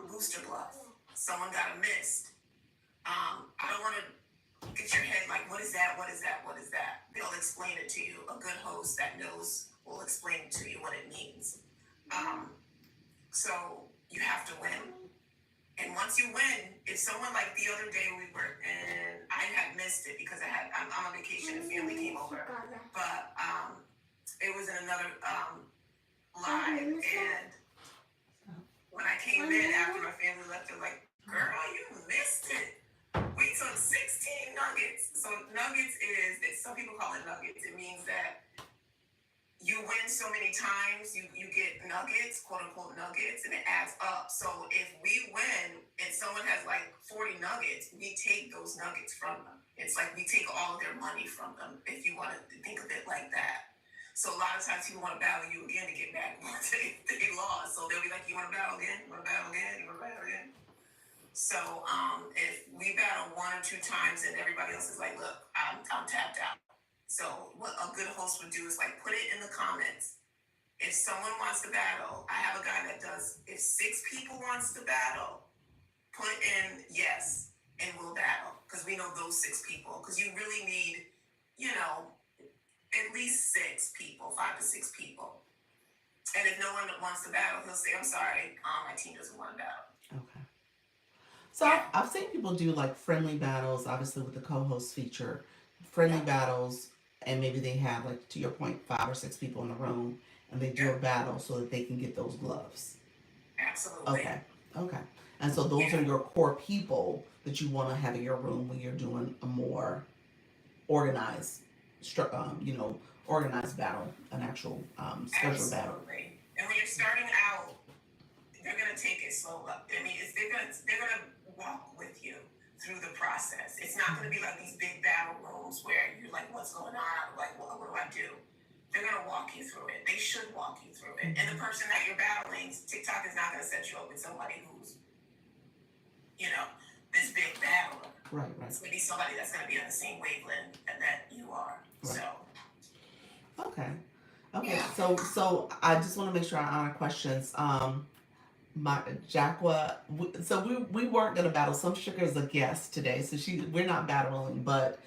S2: booster glove. Someone got a mist. I don't want to get your head like, what is that? What is that? What is that? They'll explain it to you. A good host that knows will explain to you what it means. So you have to win. And once you win, if someone like the other day and I had missed it because I'm on vacation and family came over, but it was in another live, and when I came in after my family left, they're like, girl, you missed it. We took 16 nuggets. So nuggets some people call it nuggets. It means that you win so many times, you get nuggets, quote unquote nuggets, and it adds up. So if we win and someone has like 40 nuggets, we take those nuggets from them. It's like we take all of their money from them, if you want to think of it like that. So a lot of times people want to battle you again to get back once they lost. So they'll be like, you want to battle again? You want to battle again? You want to battle again? So if we battle 1 or 2 times and everybody else is like, look, I'm tapped out. So what a good host would do is like put it in the comments. If someone wants to battle, I have a guy that does, if 6 people wants to battle, put in yes. and we'll battle. Because we know those 6 people. Because you really need, at least 6 people, 5 to 6 people. And if no one wants to battle, he'll say, I'm sorry, my team doesn't want to battle.
S1: Okay. So I've seen people do like friendly battles, obviously with the co-host feature, friendly battles, and maybe they have, like, to your point, 5 or 6 people in the room, and they do a battle so that they can get those gloves.
S2: Absolutely.
S1: Okay. Okay. And so those are your core people that you want to have in your room when you're doing a more organized, organized battle, an actual scheduled battle.
S2: Absolutely. And when you're starting out, they're gonna take it slow up. I mean, they're gonna walk with you through the process. It's not gonna be like these big battle rooms where you're like, "What's going on? Like, what do I do?" They're gonna walk you through it. They should walk you through it. And the person that you're battling, TikTok is not gonna set you up with somebody who's, this big battler.
S1: Right.
S2: It's gonna be somebody that's gonna be on the same wavelength that you are. Right. So.
S1: Okay. So I just want to make sure I honor questions. My Jacqua, so we weren't gonna battle. Some Sugar is a guest today, so we're not battling. But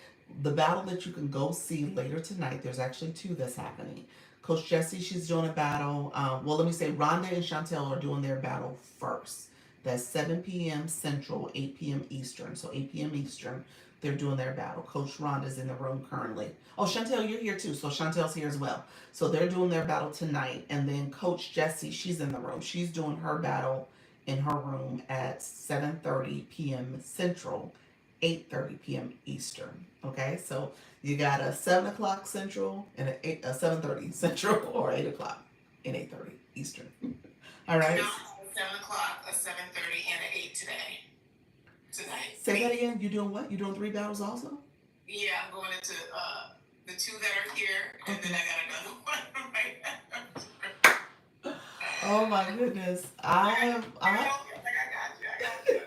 S1: the battle that you can go see later tonight, there's actually 2 that's happening. Coach Jessie, she's doing a battle. Well, let me say, Rhonda and Chantel are doing their battle first. That's 7 p.m. Central, 8 p.m. Eastern. So 8 p.m. Eastern, they're doing their battle. Coach Rhonda's in the room currently. Oh, Chantel, you're here too. So Chantel's here as well. So they're doing their battle tonight. And then Coach Jessie, she's in the room. She's doing her battle in her room at 7:30 p.m. Central, 8:30 p.m. Eastern. Okay, so you got a 7 o'clock Central and a 7:30 Central, or 8 o'clock and 8:30 Eastern. All right.
S2: 7 o'clock, a 7:30, and an 8 tonight.
S1: Say that again. You doing what? You doing 3 battles also?
S2: Yeah, I'm going into the 2 that are here, and then I got another one right now.
S1: Oh my goodness! I got you.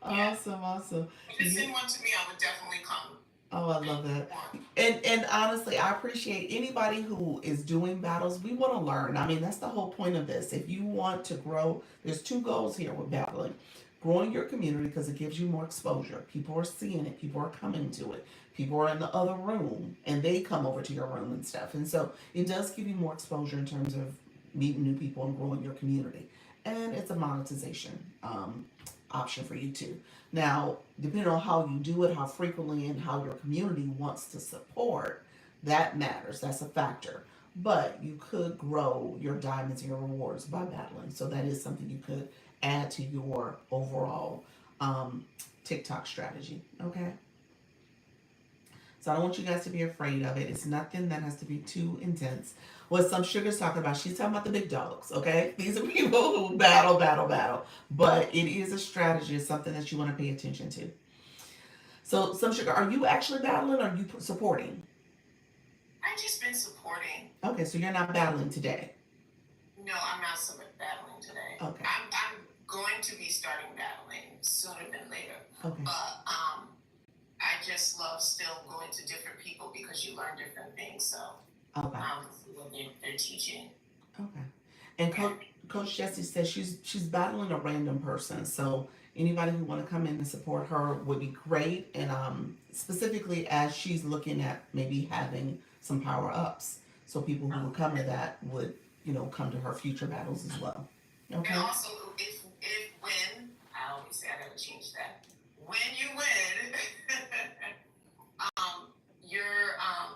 S1: Awesome.
S2: If you send one to me, I would definitely come.
S1: Oh, I love that. And honestly, I appreciate anybody who is doing battles. We want to learn. I mean, that's the whole point of this. If you want to grow, there's 2 goals here with battling. Growing your community because it gives you more exposure. People are seeing it. People are coming to it. People are in the other room and they come over to your room and stuff. And so it does give you more exposure in terms of meeting new people and growing your community. And it's a monetization option for you too. Now, depending on how you do it, how frequently, and how your community wants to support, that matters. That's a factor. But you could grow your diamonds and your rewards by battling. So that is something you could add to your overall TikTok strategy. Okay? So I don't want you guys to be afraid of it. It's nothing that has to be too intense. What some Sugar's talking about, she's talking about the big dogs, okay? These are people who battle. But it is a strategy. It's something that you want to pay attention to. So, some Sugar, are you actually battling or are you supporting?
S2: I've just been supporting.
S1: Okay, so you're not battling today?
S2: No, I'm not battling today.
S1: Okay.
S2: I'm going to be starting battling sooner than later.
S1: Okay.
S2: But I just love still going to different people because you learn different things. So
S1: okay.
S2: What they're teaching.
S1: Okay. And Coach Jessie says she's battling a random person. So anybody who want to come in and support her would be great. And specifically as she's looking at maybe having some power ups. So people who would come to that would, come to her future battles as well. Okay.
S2: And also, if when, I always say I gotta change that. When you win,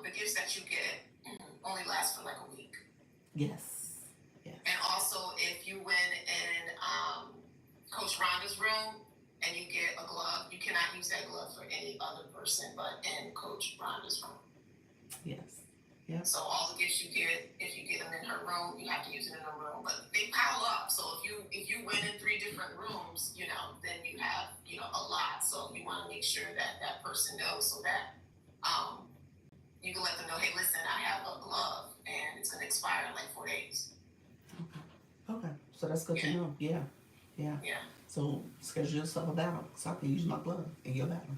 S2: the gifts that you get only last for like a week.
S1: Yes.
S2: And also, if you win in Coach Rhonda's room and you get a glove, you cannot use that glove for any other person but in Coach Rhonda's room.
S1: Yes. Yeah.
S2: So all the gifts you get, if you get them in her room, you have to use it in her room. But they pile up. So if you win in 3 different rooms, then you have a lot. So you want to make sure that person knows so that you can let them know, hey, listen, I have a glove and it's going to expire in like 4 days.
S1: Okay. So that's good to know. Yeah. So schedule yourself a battle so I can use my glove in your battle.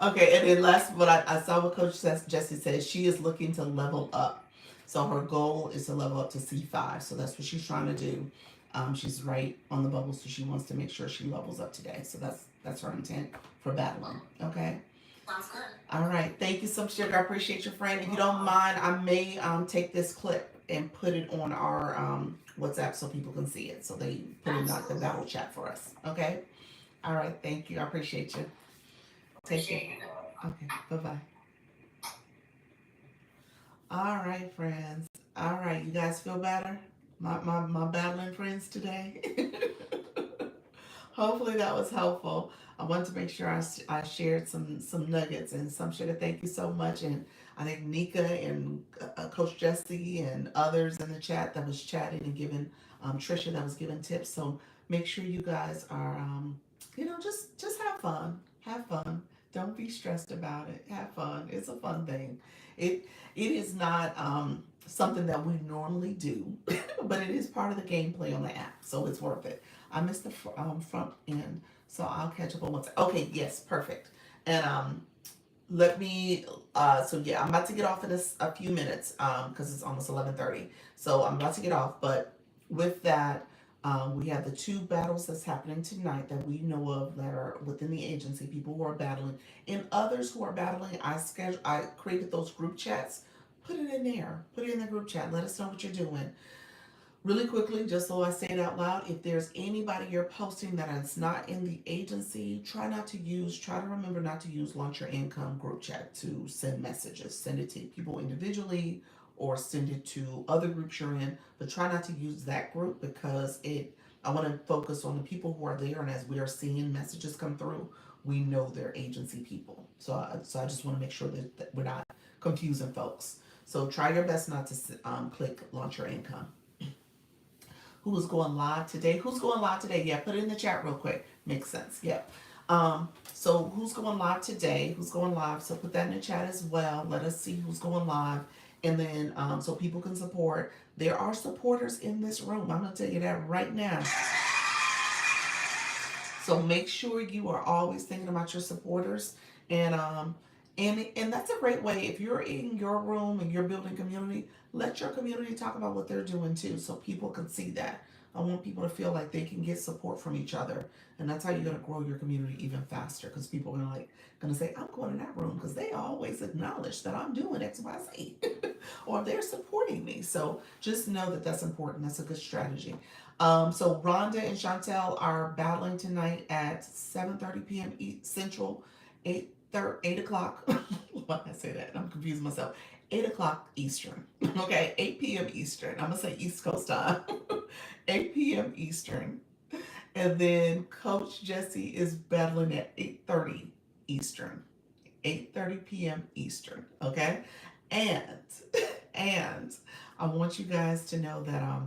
S1: Okay, and then last, what I saw what Coach Jessie says, she is looking to level up. So her goal is to level up to C5. So that's what she's trying to do. She's right on the bubble, so she wants to make sure she levels up today. So that's her intent for battling. Okay.
S2: Sounds good.
S1: All right. Thank you so much, Sugar. I appreciate your friend. If you don't mind, I may take this clip and put it on our WhatsApp so people can see it. So they put it in like the battle chat for us. Okay. All right. Thank you. I appreciate you. Take care. Okay. Bye bye. All right, friends. All right. You guys feel better? My battling friends today. Hopefully that was helpful. I wanted to make sure I shared some nuggets and some sugar. Thank you so much. And I think Nika and Coach Jesse and others in the chat that was chatting and giving Trisha that was giving tips. So make sure you guys are just have fun. Have fun. Don't be stressed about it. Have fun. It's a fun thing. It is not something that we normally do, but it is part of the gameplay on the app, so it's worth it. I missed the front end, so I'll catch up on what's okay. Yes, perfect. And let me. So yeah, I'm about to get off in a few minutes because it's almost 11:30. So I'm about to get off, but with that. We have the two battles that's happening tonight that we know of that are within the agency, people who are battling, and others who are battling. I created those group chats. Put it in there. Put it in the group chat. Let us know what you're doing. Really quickly, just so I say it out loud, if there's anybody you're posting that is not in the agency, try to remember not to use Launch Your Income group chat to send messages. Send it to people individually or send it to other groups you're in, but try not to use that group because I want to focus on the people who are there, and as we are seeing messages come through, we know they're agency people. So I just want to make sure that we're not confusing folks. So try your best not to click Launch Your Income. Who is going live today? Who's going live today? Yeah, put it in the chat real quick. Makes sense. Yep. So who's going live today? Who's going live? So put that in the chat as well. Let us see who's going live. And then so people can support. There are supporters in this room. I'm going to tell you that right now. So make sure you are always thinking about your supporters. And that's a great way. If you're in your room and you're building community, let your community talk about what they're doing too, so people can see that. I want people to feel like they can get support from each other, and that's how you're gonna grow your community even faster. Because people are gonna say, "I'm going in that room," because they always acknowledge that I'm doing X, Y, Z, or they're supporting me. So just know that that's important. That's a good strategy. So Rhonda and Chantel are battling tonight at 7:30 p.m. Central, 8 o'clock. Why did I say that? I'm confusing myself. 8 o'clock Eastern. Okay, 8 p.m. Eastern. I'm gonna say East Coast time. 8 p.m. Eastern. And then Coach Jesse is battling at 8:30 Eastern. 8:30 p.m. Eastern. Okay? And and I want you guys to know that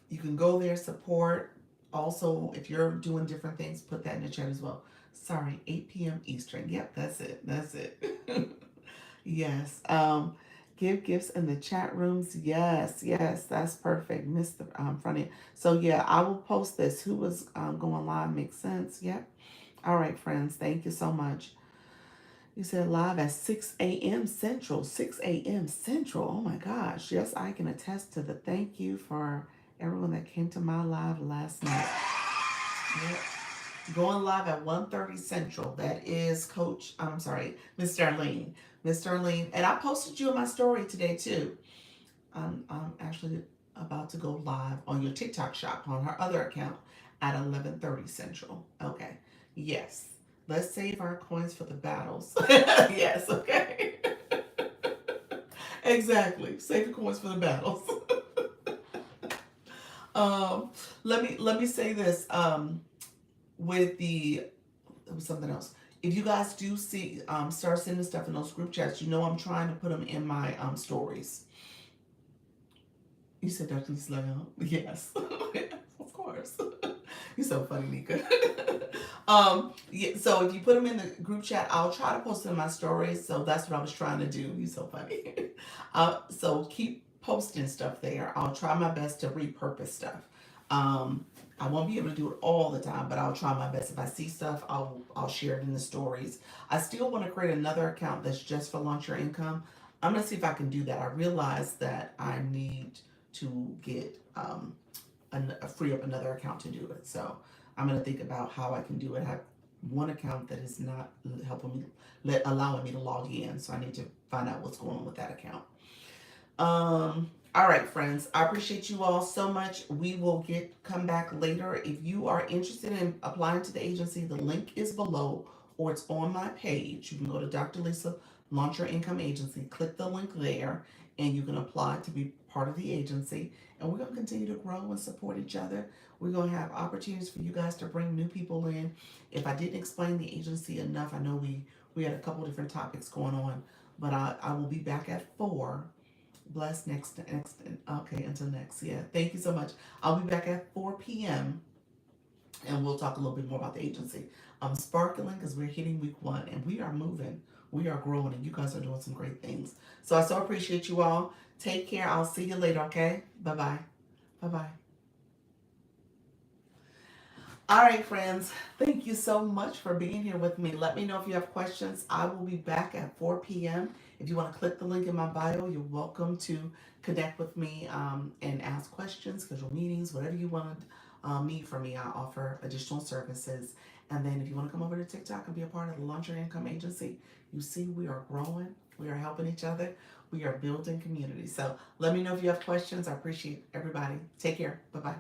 S1: you can go there, support. Also, if you're doing different things, put that in the chat as well. Sorry, 8 p.m. Eastern. Yep, that's it. That's it. Yes. Give gifts in the chat rooms. Yes, yes, that's perfect. Missed the front end. So yeah, I will post this. Who was going live? Makes sense. Yep. All right, friends. Thank you so much. You said live at 6 a.m. Central. 6 a.m. Central. Oh my gosh. Yes, I can attest to the thank you for everyone that came to my live last night. Yep. Going live at 1:30 Central. That is Miss Darlene. Miss Darlene. And I posted you in my story today too. I'm actually about to go live on your TikTok shop on her other account at 11:30 Central. Okay. Yes. Let's save our coins for the battles. Yes, okay. Exactly. Save the coins for the battles. Let me say this. With the It was something else. If you guys do see start sending stuff in those group chats, you know I'm trying to put them in my stories. You said Dr. Slam. Yes. Of course. You're so funny, Nika. Yeah, so if you put them in the group chat, I'll try to post them in my stories. So that's what I was trying to do. You're so funny. So keep posting stuff there. I'll try my best to repurpose stuff. I won't be able to do it all the time, but I'll try my best. If I see stuff, I'll share it in the stories. I still want to create another account that's just for Launch Your Income. I'm gonna see if I can do that. I realize that I need to get free up another account to do it. So I'm going to think about how I can do it. I have one account that is not helping me, allowing me to log in. So I need to find out what's going on with that account. All right, friends. I appreciate you all so much. We will come back later. If you are interested in applying to the agency, the link is below or it's on my page. You can go to Dr. Lisa Launch Your Income Agency, click the link there, and you can apply to be part of the agency. And we're going to continue to grow and support each other. We're going to have opportunities for you guys to bring new people in. If I didn't explain the agency enough, I know we had a couple different topics going on, but I will be back at 4. Bless next. Okay, until next. Yeah, thank you so much. I'll be back at 4 p.m. and we'll talk a little bit more about the agency. I'm sparkling because we're hitting week 1 and we are moving. We are growing and you guys are doing some great things. So I so appreciate you all. Take care. I'll see you later, okay? Bye-bye. Bye-bye. All right, friends. Thank you so much for being here with me. Let me know if you have questions. I will be back at 4 p.m. If you want to click the link in my bio, you're welcome to connect with me and ask questions, schedule meetings, whatever you want to need from me. I offer additional services. And then if you want to come over to TikTok and be a part of the Launch Your Income Agency, you see we are growing. We are helping each other. We are building community. So let me know if you have questions. I appreciate everybody. Take care. Bye-bye.